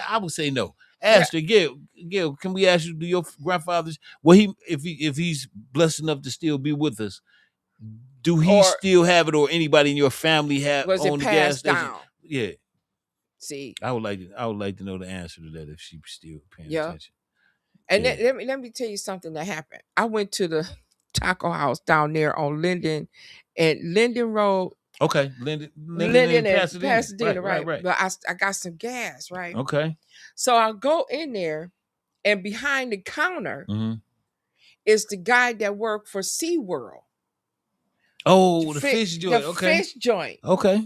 I would say no. Ask her, Gail, can we ask you, do your grandfather's, if he's blessed enough to still be with us, do he still have it, or anybody in your family have on the gas station? Down? Yeah. See, I would like to know the answer to that if she's still paying attention. And let me tell you something that happened. I went to the taco house down there on Linden Road. Okay, Linden and Pasadena, right. But I got some gas, right? Okay. So I go in there, and behind the counter is the guy that worked for SeaWorld. Oh, the fish joint. The fish joint. Okay.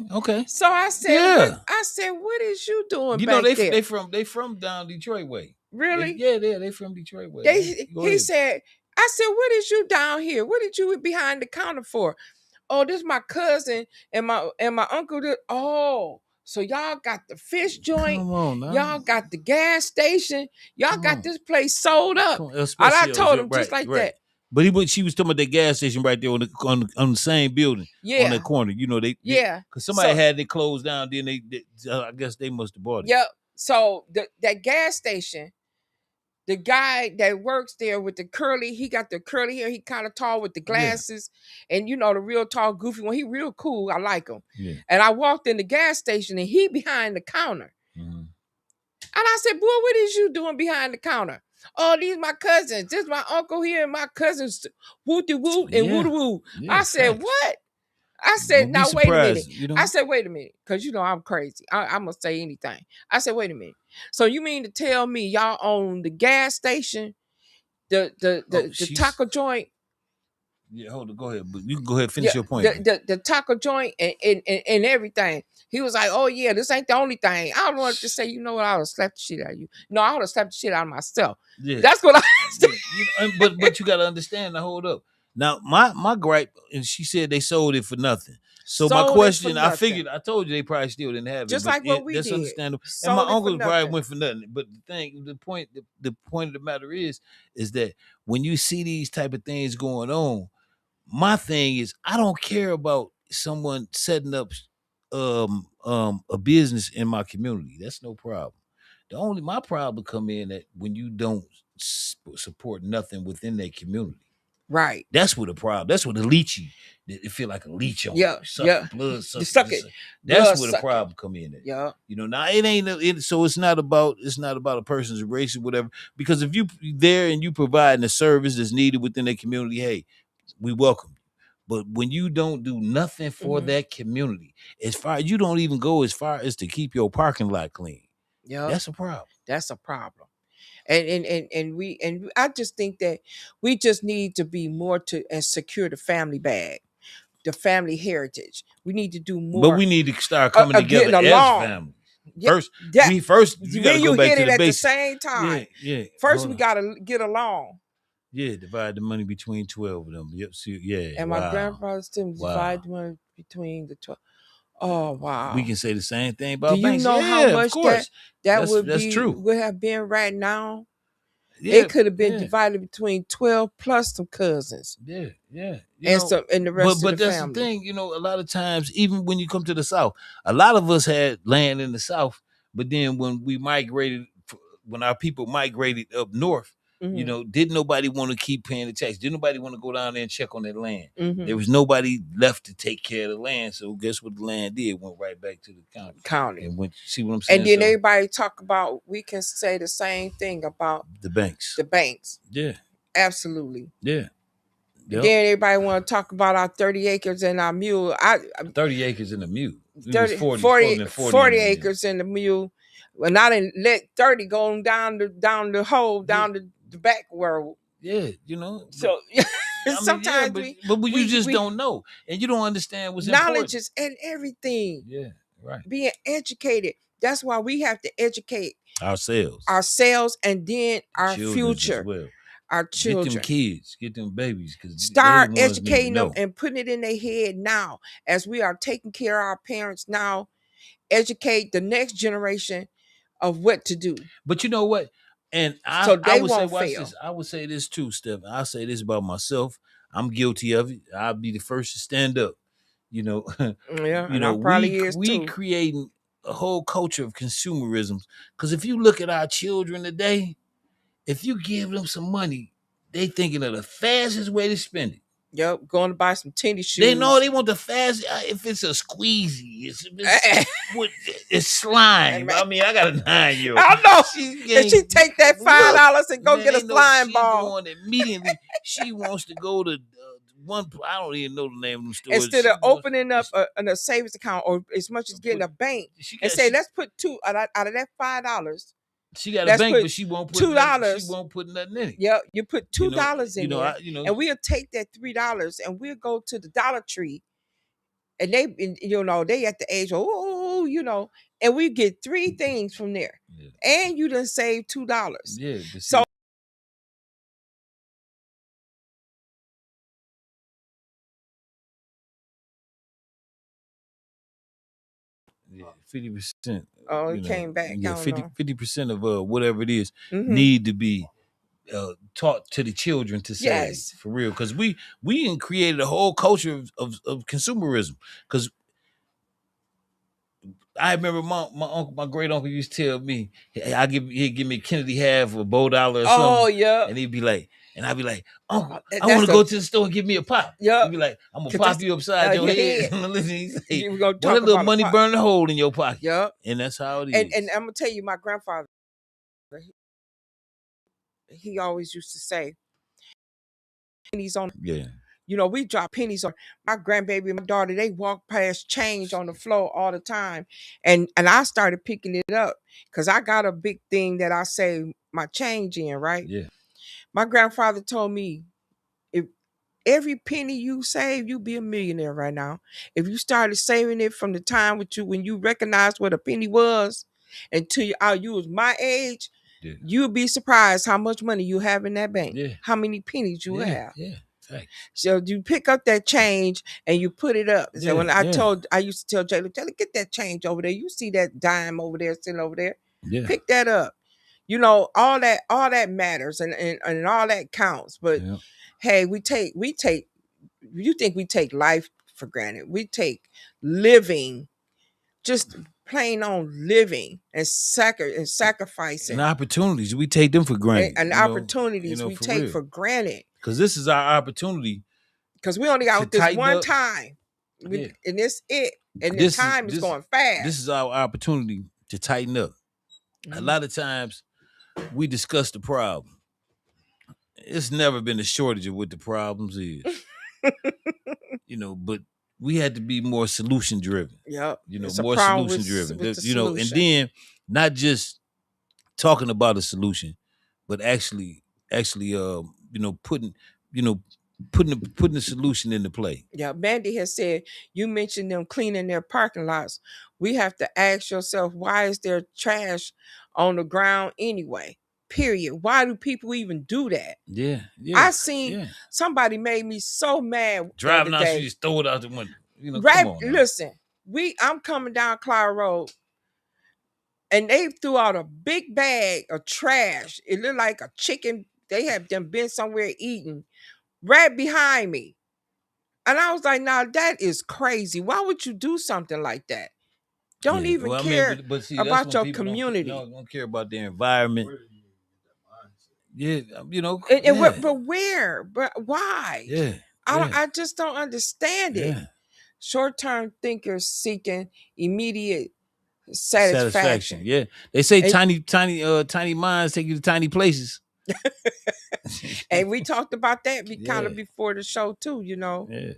So I said, what is you doing back there? They from down Detroit way. Really? They from Detroit way. He said, I said, what is you down here? What did you behind the counter for? Oh, this is my cousin and my uncle. So y'all got the fish joint. Come on, now. Y'all got the gas station. Y'all got this place sold up. And I told him just like that. But she was talking about that gas station right there on the same building. Yeah. On that corner. Because somebody had it closed down. Then they I guess they must have bought it. Yep. So that gas station, the guy that works there with he got the curly hair. He kind of tall with the glasses, and the real tall, goofy one. He real cool. I like him. Yeah. And I walked in the gas station, and he behind the counter. And I said, "Boy, what is you doing behind the counter?" Oh, these my cousins. This is my uncle here and my cousins. Woo-de woo and woo-de woo. I said, "What?" I said, "Now wait a minute." I said, "Wait a minute," because I'm crazy. I'm gonna say anything. I said, "Wait a minute." So you mean to tell me y'all own the gas station, the taco joint? Yeah, hold on. Go ahead, but you can go ahead and finish your point. The taco joint and everything. He was like, "Oh yeah, this ain't the only thing." I wanted to say, you know what? I would have slapped the shit out of you. No, I would have slapped the shit out of myself. Yeah, that's what I said. But you got to understand. Now hold up. Now my gripe, and she said they sold it for nothing. So my Sold it for question, I nothing. figured, I told you they probably still didn't have Just it, but like what we that's did. understandable. And my Sold it for uncle probably nothing. went for nothing. But the point of the matter is that when you see these type of things going on, my thing is I don't care about someone setting up a business in my community. That's no problem. My problem come in that when you don't support nothing within that community. Right. That's what the problem. That's what the leechy. It feel like a leech on. Yeah, Suck blood, suck, suck it. That's Blood where the sucking. problem come in at. Yeah. You know, now it ain't. So it's not about a person's race or whatever. Because if you there and you providing a service that's needed within their community, hey, we welcome you. But when you don't do nothing for that community, as far you don't even go as far as to keep your parking lot clean. Yeah. That's a problem. That's a problem. And I just think that we just need to be more to and secure the family bag, the family heritage. We need to do more. But we need to start coming together as family. First, we got to go back to the at basics. the same time. Yeah. First, we got to get along. Yeah, divide the money between 12 of them. Yep. See, yeah. And my grandfather still divide the money between the 12. Oh wow! We can say the same thing about Do you banks. know how much that's would true. Would have been right now? Yeah, it could have been divided between 12 plus some cousins. Yeah. And the rest of the family. But that's the thing, a lot of times, even when you come to the South, a lot of us had land in the South, but then when our people migrated up north, didn't nobody want to keep paying the tax? Didn't nobody want to go down there and check on that land? There was nobody left to take care of the land. So guess what the land did? Went right back to the county. And see what I'm saying? And then everybody talk about, we can say the same thing about the banks. Yeah. Absolutely. Yeah. Yep. Then everybody want to talk about our 30 acres and our mule. 30 acres in the mule. 40 acres in the mule. Well, I didn't let 30 go down the hole, down the back world. Yeah, So sometimes you just don't know. And you don't understand what's knowledge is in everything. Yeah, right. Being educated. That's why we have to educate ourselves and then our future. As well. Our children. Get them kids, get them babies. Start educating them and putting it in their head now. As we are taking care of our parents now, educate the next generation of what to do. But you know what? And I would say this too, Steph. I'll say this about myself. I'm guilty of it. I'll be the first to stand up. We creating a whole culture of consumerism. Because if you look at our children today, if you give them some money, they thinking of the fastest way to spend it. Yep, going to buy some tennis shoes. They know they want the fast. If it's a squeezy, it's slime. I mean, I got a 9-year-old. I know. She take that $5 and go get a slime ball. Going immediately. She wants to go to one. I don't even know the name of the store. Instead of opening up a savings account or as much as getting a bank and say, let's put $2 out of that $5. She got a bank, but she won't put $2. She won't put nothing in it. Yeah, you put $2 in there, and we'll take that $3 and we'll go to the Dollar Tree, and they at the age of and we get 3 things from there, and you done save $2. Yeah, so. Yeah, 50%. Oh, it came back. Yeah, 50% of whatever it is need to be taught to the children to say for real. Because we created a whole culture of consumerism. Because I remember my great uncle used to tell me, he'd give me Kennedy half a $1 or something. Oh yeah, and he'd be like. And I'd be like, Uncle, I want to go to the store and give me a pop. Yeah. He'd be like, I'm going to pop you upside your head. Listen, he's like, what a little money burn a hole in your pocket. Yeah. And that's how it is. And I'm going to tell you, my grandfather, he always used to say, pennies on. Yeah. We drop pennies on. My grandbaby and my daughter, they walk past change on the floor all the time. And I started picking it up because I got a big thing that I save my change in, right? Yeah. My grandfather told me, if every penny you save, you'll be a millionaire right now. If you started saving it from the time when you recognized what a penny was until you was my age, you'll be surprised how much money you have in that bank. Yeah. How many pennies you have. Yeah. Thanks. So you pick up that change and you put it up. So when Yeah. I used to tell Jayla, get that change over there. You see that dime over there sitting over there? Yeah. Pick that up. You know, all that matters and all that counts. But Yeah. hey, we take you think we take life for granted. We take living, just plain on living and And sacrificing opportunities, we take them for granted. and opportunities we For take real. for granted. Because this is our opportunity Because we only to got this tighten one up. time. Yeah. And it's it. And the This is time is going fast. This is our opportunity to tighten up. A lot of times we discuss the problem. It's never been a shortage of what the problems is. But we had to be more solution driven. Yep. It's a More problem solution driven. with the And solution. then not just talking about a solution, but actually putting putting the solution into play. Yeah, Mandy has said, you mentioned them cleaning their parking lots. We have to ask yourself, why is there trash on the ground anyway? Period. Why do people even do that? Yeah. I seen somebody made me so mad. Driving out, you just throw it out the window. Come on now. Listen, I'm coming down Clyde Road and they threw out a big bag of trash. It looked like a chicken. They had them been somewhere eating right behind me. And I was like, now that is crazy. Why would you do something like that? Don't even care but see, about your community. Don't care about their environment. Yeah, But where? But why? Yeah. I just don't understand it. Yeah. Short-term thinkers seeking immediate satisfaction. Yeah. They say tiny minds take you to tiny places. And we talked about that kind of before the show too, Yeah.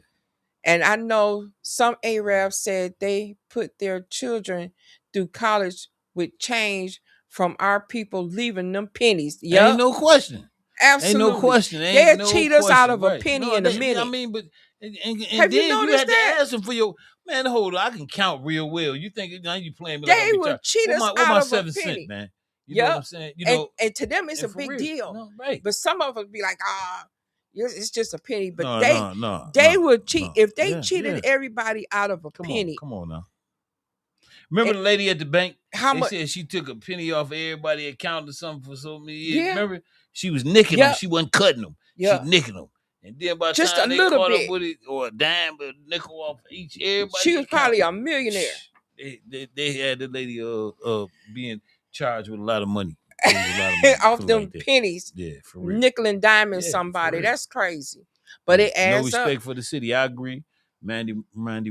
And I know some Arabs said they put their children through college with change from our people leaving them pennies. Yep. Ain't no question. Absolutely. Ain't no question. They'll cheat us out of a penny in a minute. I mean, but and Have then you you noticed had that? to ask them for your man. Hold on, I can count real well. You think now you playing me They like I'm will retarded. cheat us What out my of 7 a penny. cent, man? You know what I'm saying? And to them it's a big deal. No, right. But some of us be like, it's just a penny. But no, they would cheat if they Yeah, cheated everybody out of a penny. Come on now. Remember the lady at the bank? How they much? Said she took a penny off everybody's account or something for so many years. Yeah. Remember? She was nicking them. She wasn't cutting them. Yeah. She nicking them. And then by the Just time a they little caught bit. up with it, or a dime, a nickel off each, everybody. She was probably a millionaire. They had the lady being charged with a lot of money. Off them pennies. Yeah, for real. Nickel and diamond somebody. That's crazy. But it adds no respect up. For the city. I agree. Mandy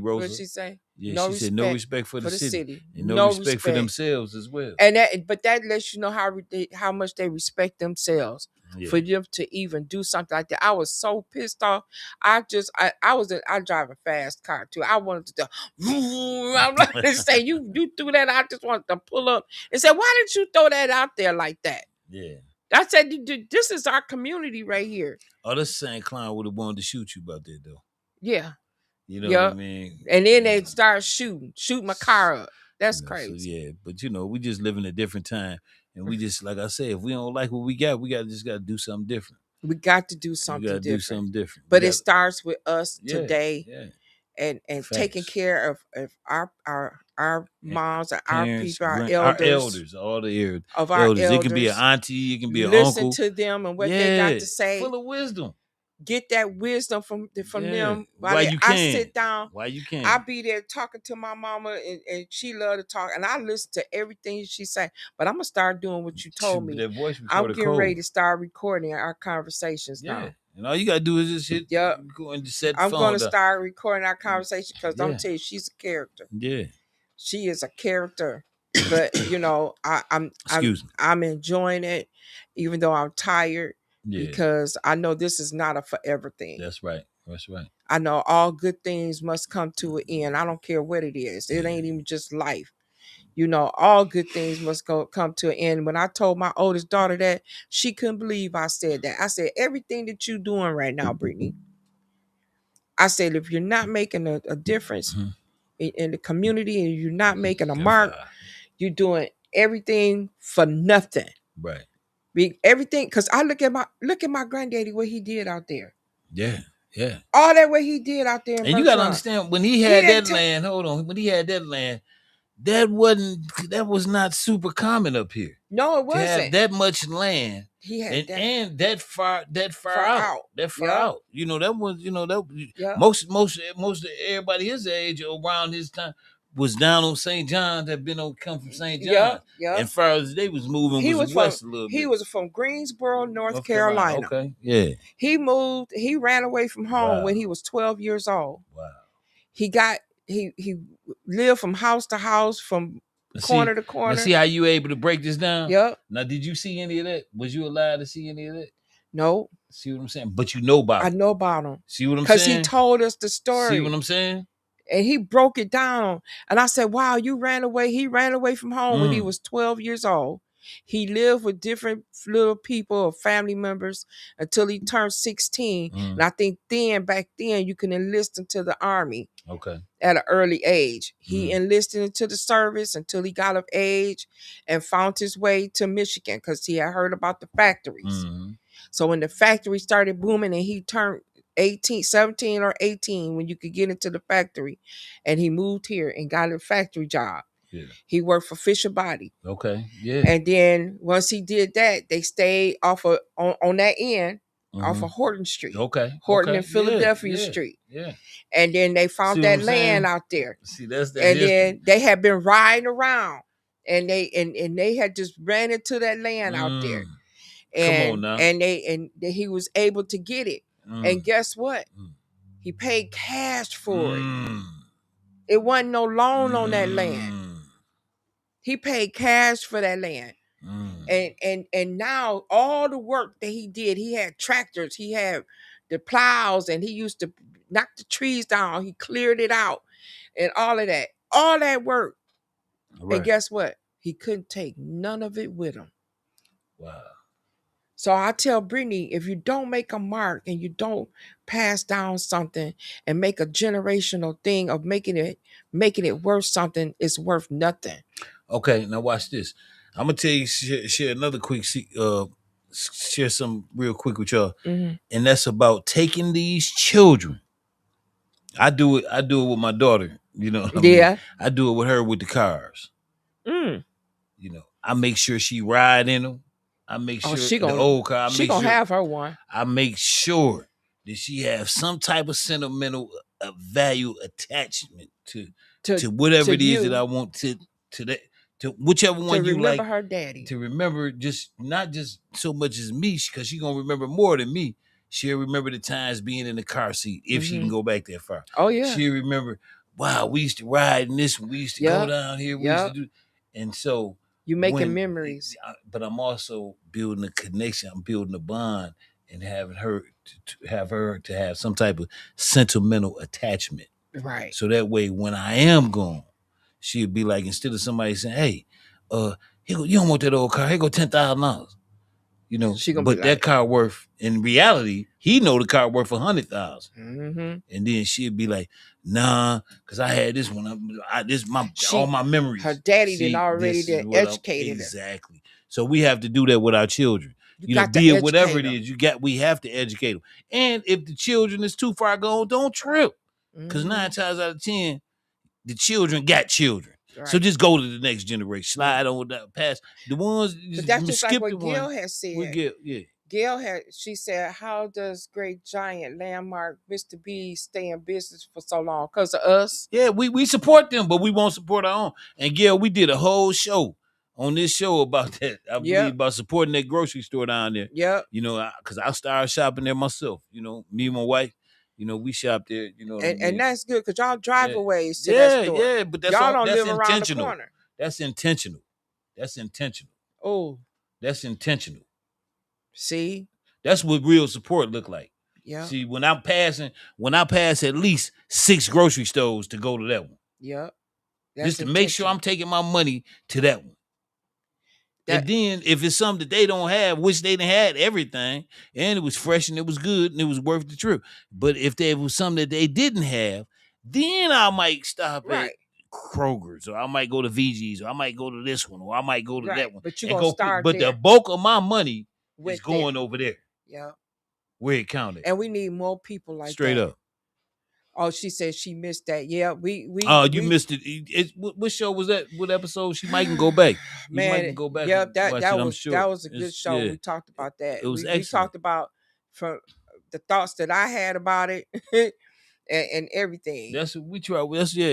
Rosa. What she say? Yeah, she said no respect for the city. And no respect for themselves as well. And that lets you know how much they respect themselves. Yeah. For them to even do something like that. I was so pissed off. I drive a fast car too. I wanted to I'm like to say you threw that. I just wanted to pull up and say, why did you throw that out there like that? Yeah. I said, this is our community right here. Oh, this same clown would have wanted to shoot you about that though. Yeah. You know what I mean? And then they start shooting my car up. That's crazy. So but we just live in a different time. And we just, like I said, if we don't like what we got to do something different. We got to do something different. But it starts with us today. Yeah. And taking care of our moms, our people, our elders, all the elders. Of our elders. It can be an auntie, it can be an uncle. Listen to them and what they got to say. Full of wisdom. Get that wisdom from them. While you can. I sit down. While you can. I be there talking to my mama and she love to talk. And I listen to everything she say. But I'm going to start doing what you told me. I'm getting ready to start recording our conversations now. And all you got to do is just hit and just set the I'm phone going to start recording our conversation because I'm tell you, she's a character. Yeah. She is a character. But, I'm enjoying it, even though I'm tired. Yeah. Because I know this is not a forever thing. That's right. I know all good things must come to an end. I don't care what it is. It ain't even just life. All good things must come to an end. When I told my oldest daughter that, she couldn't believe I said that. I said, everything that you're doing right now, Brittany, I said, if you're not making a difference in the community and you're not making a mark, you're doing everything for nothing. Right. Everything, because I look at my granddaddy, what he did out there. Yeah, yeah. All that what he did out there in And you gotta Bertrand. understand when he He had didn't that take land, hold on, when he had that land, that was not super common up here no, it to have wasn't. that much land He had that and that far far out. that far Yep. out. You know that was Yep. most of everybody his age around his time was down on St. John's, had been on come from St. John's, Yep. Yep. and far as they was moving He was was from west a little he bit. was from Greensboro, North North Carolina, Carolina. okay, yeah, He ran away from home when wow, he was 12 years old. wow. He got he lived from house to house, from corner to corner. Now see how you able to break this down? Yep. Now, did you see any of that? Was you allowed to see any of that? No, See what I'm saying? But you know about I it. know about him See what I'm because he saying? told us the See story. what I'm saying? And he broke it down. And I said, wow, you ran away. He ran away from home when he was 12 years old. He lived with different little people or family members until he turned 16. And I think back then, you can enlist into the army. Okay. At an early age. He enlisted into the service until he got of age and found his way to Michigan because he had heard about the factories. So when the factory started booming and he turned 18, 17 or 18 when you could get into the factory, and he moved here and got a factory job. Yeah. He worked for Fisher Body. Okay. Yeah. And then once he did that, they stayed off of on that end off of Horton Street. Okay. Horton okay. and Philadelphia yeah. Street. Yeah. And then they found See that what I'm land saying? out there. See, that's that And history. then they had been riding around and they had just ran into that land out there. And Come on now. and he was able to get it. And guess what? He paid cash for it. It wasn't no loan on that land. He paid cash for that land. And now all the work that he did, he had tractors, he had the plows, and he used to knock the trees down. He cleared it out and all of that. All that work. Right. And guess what? He couldn't take none of it with him. Wow. So I tell Brittany, if you don't make a mark and you don't pass down something and make a generational thing of making it worth something, it's worth nothing. Okay, now watch this. I'm gonna tell you share another quick share some real quick with y'all, and that's about taking these children. I do it with my daughter. You know, what I mean? I do it with her with the cars. You know, I make sure she ride in them. I make sure the old car. She gonna have her one. I make sure that she have some type of sentimental value attachment to whatever it is that I want to that to whichever one you like. To remember her daddy. To remember just not just so much as me, because she gonna remember more than me. She'll remember the times being in the car seat if she can go back that far. Oh yeah. She'll remember. Wow, we used to ride in this one. We used to go down here. We used to do, and so. You making memories. But I'm also building a connection. I'm building a bond and having her to have some type of sentimental attachment. Right. So that way, when I am gone, she'll be like, instead of somebody saying, "Hey, you don't want that old car? Here go $10,000." You know, but that car worth, in reality, he know the car worth $100,000. And then she'd be like, "Nah, because I had this one. All my memories." Her daddy did already educated her. Exactly. So we have to do that with our children. You know, be it whatever it is, we have to educate them. And if the children is too far gone, don't trip. Because 9 times out of 10, the children got children. Right. So just go to the next generation. Slide on that past the ones. But that's just like what Gail has said. Gail she said, how does great giant landmark Mr. B stay in business for so long? Because of us. Yeah, we support them, but we won't support our own. And Gail, we did a whole show on this show about that. I believe about supporting that grocery store down there. Yeah. You know, because I started shopping there myself. You know, me and my wife. You know, we shop there. You know, and that's good because y'all drive aways to that store. Yeah, but y'all don't live around the corner. That's intentional. Oh, that's intentional. See, that's what real support look like. Yeah. See, when I pass at least 6 grocery stores to go to that one. Yeah. Just to make sure I'm taking my money to that one. And then if it's something that they don't have, which they didn't had everything, and it was fresh and it was good and it was worth the trip. But if there was something that they didn't have, then I might stop at Kroger's, or I might go to VG's, or I might go to this one, or I might go to that one. But you gonna start But there. the bulk of my money is going over there. Yeah. where it counted. And we need more people like Straight that. up. Oh, she said she missed that. Yeah, You missed it. What show was that? What episode? She might can go back. You might can man, go back yeah, and watch it. I'm sure that was a good show. Yeah, We talked about that. it was We excellent. talked about from the thoughts that I had about it and everything. That's what we try.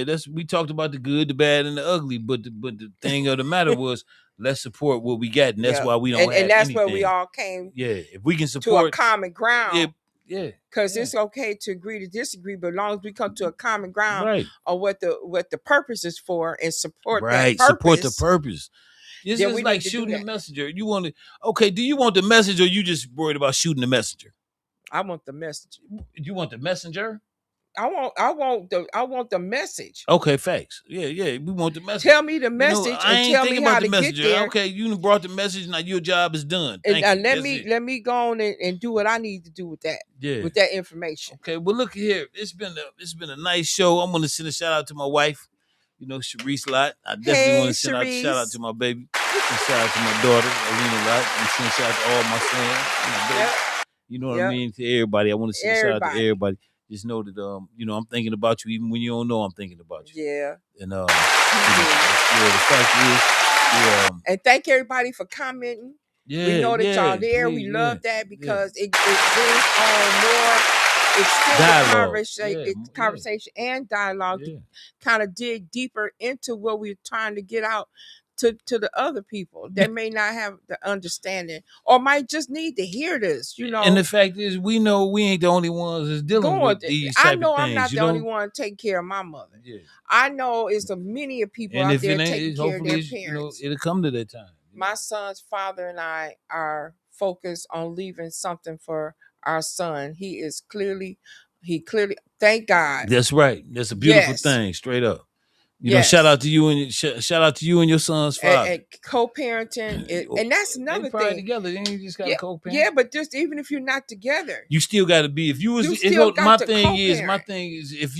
That's we talked about the good, the bad, and the ugly. But the thing of the matter was, let's support what we got, and that's why we don't have and that's anything. where we all came. Yeah, if we can to a support common ground. Yeah, because it's okay to agree to disagree, but as long as we come to a common ground right. on what the purpose is for and support that Right, purpose, support the purpose. It's then just we like need to do shooting the that. messenger. You want to okay? Do you want the message, or you just worried about shooting the messenger? I want the message. You want the messenger? I want the message. Okay, facts. Yeah. We want the message. Tell me the message I and ain't tell thinking me how about the to messenger. get there. Okay, you brought the message. Now your job is done. And Thank you. let me go on and do what I need to do with that. Yeah. With that information. Okay. Well, look here. It's been a nice show. I'm gonna send a shout out to my wife. You know, Sharice Lott. I definitely want to send a shout out to my baby. And shout out to my daughter, Alina Lott. And send a shout out to all my sons. You know what I mean? To everybody. I want to send a shout out to everybody. Just know that I'm thinking about you even when you don't know I'm thinking about you. Yeah. And the fact is, and thank everybody for commenting. Yeah, we know that y'all there. We love that because it brings on more extended conversation and dialogue to kind of dig deeper into what we're trying to get out to the other people that may not have the understanding or might just need to hear this, And the fact is, we know we ain't the only ones that's dealing with these type of things. I'm not the only one taking care of my mother. Yeah. I know it's many of people out there taking care of their parents. It'll come to that time. My son's father and I are focused on leaving something for our son. He clearly, thank God. That's right. That's a beautiful thing, straight up. You know, shout out to you and your son's father. And co-parenting, and that's another thing. Together, you ain't just got to co-parent. Yeah, but just even if you're not together, you still got to be. If you was, my thing is, if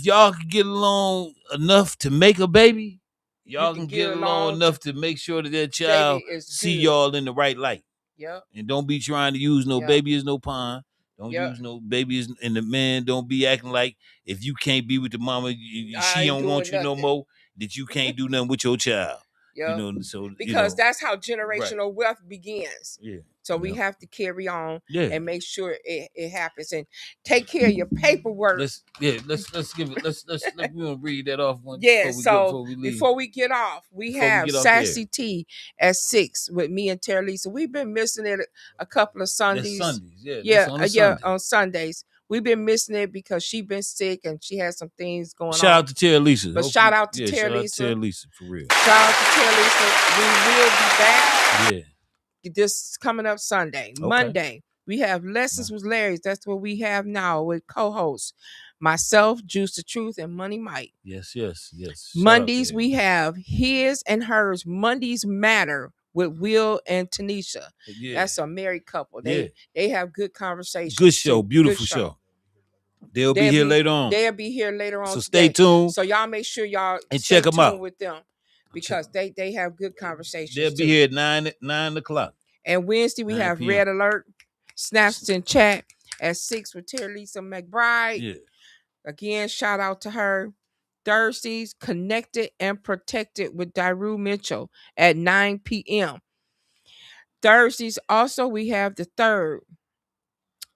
y'all could get along enough to make a baby, y'all can get along enough to make sure that child see y'all in the right light. Yep. And don't be trying to use no baby as no pawn. Don't use no babies, and the man don't be acting like if you can't be with the mama, she don't want you no more, that you can't do nothing with your child. Yep. So because that's how generational wealth begins. Yeah. So we have to carry on and make sure it happens and take care of your paperwork. Let's give it. Let's we're gonna read that off one. Before we get off, we have Sassy Tea at 6 with me and Terry Lisa. We've been missing it a couple of Sundays. On Sundays. We've been missing it because she's been sick and she has some things going on. Shout out to Terry Lisa. But shout out to Terry Lisa. Terry Lisa, for real. Shout out to Terry Lisa. We will be back. Yeah. This coming up Sunday. Okay. Monday, we have Lessons with Larry's. That's what we have now with co-hosts. Myself, Juice the Truth, and Money Mike. Yes. Mondays, we have His and Hers. Mondays Matter with Will and Tanisha. Yeah. That's a married couple. They have good conversations. Good show. Beautiful show. They'll be here later on. They'll be here later on. So stay tuned. So y'all make sure y'all and check them out with them. Because they have good conversations. They'll be here at 9 o'clock. And Wednesday we have PM. Red Alert, Snaps and Chat at 6 with Terry Lisa McBride. Yeah. Again, shout out to her. Thursdays, Connected and Protected with Daru Mitchell at 9 p.m. Thursdays, also we have the 3rd.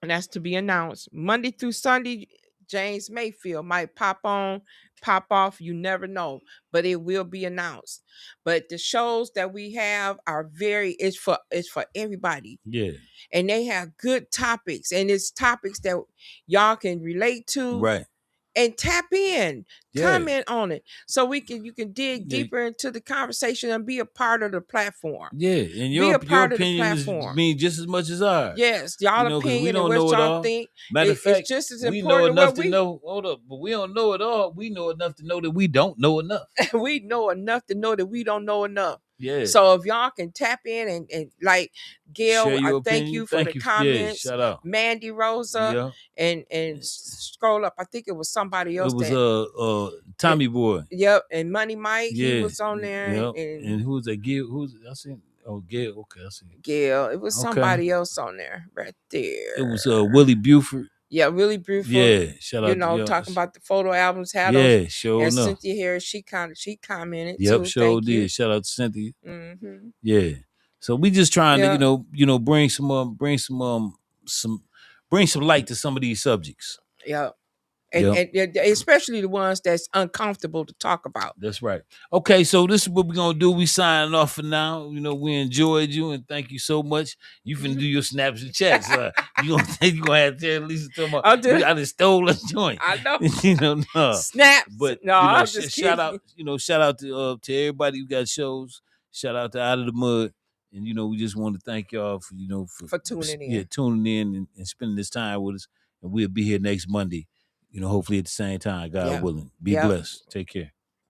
And that's to be announced. Monday through Sunday, James Mayfield might pop on, pop off. You never know, but it will be announced. But the shows that we have are it's for everybody. Yeah. And they have good topics, and it's topics that y'all can relate to. Right. And tap in, comment on it, so you can dig deeper into the conversation and be a part of the platform. Yeah, and your opinions mean just as much as ours. Yes, y'all opinion and what y'all think. Matter of fact, it's just as we important. know enough to know. Hold up, but we don't know it all. We know enough to know that we don't know enough. We know enough to know that we don't know enough. Yeah. So if y'all can tap in and like Gail, I thank you for the comments. Yeah, shout out. Mandy Rosa and scroll up. I think it was somebody else. It was Tommy Boy. Yep, and Money Mike. He was on there. Yep. And who was that? Gil? I seen Oh, Gail. Okay, I see. Gail. It was Okay. somebody else on there right there. It was Willie Buford. Yeah, really beautiful. Yeah, shout out. You know, to talking about the photo albums, had yeah, those. sure And enough. Cynthia Harris, she commented Yep, too. sure Thank did. you. Shout out to Cynthia. Mm-hmm. Yeah. So we just trying Yeah. to, bring some light to some of these subjects. Yeah. And especially the ones that's uncomfortable to talk about. That's right. Okay, so this is what we're gonna do. We signing off for now. We enjoyed you and thank you so much. You finna do your snaps and chats. You gonna have to tell Lisa to I'll do it. I just stole a joint. I know. No. Snaps. But No, I'm just shout kidding. out, shout out to everybody who got shows. Shout out to Out of the Mud. And we just want to thank y'all for tuning in. Yeah, tuning in and spending this time with us. And we'll be here next Monday. Hopefully at the same time, God willing. Be blessed. Take care.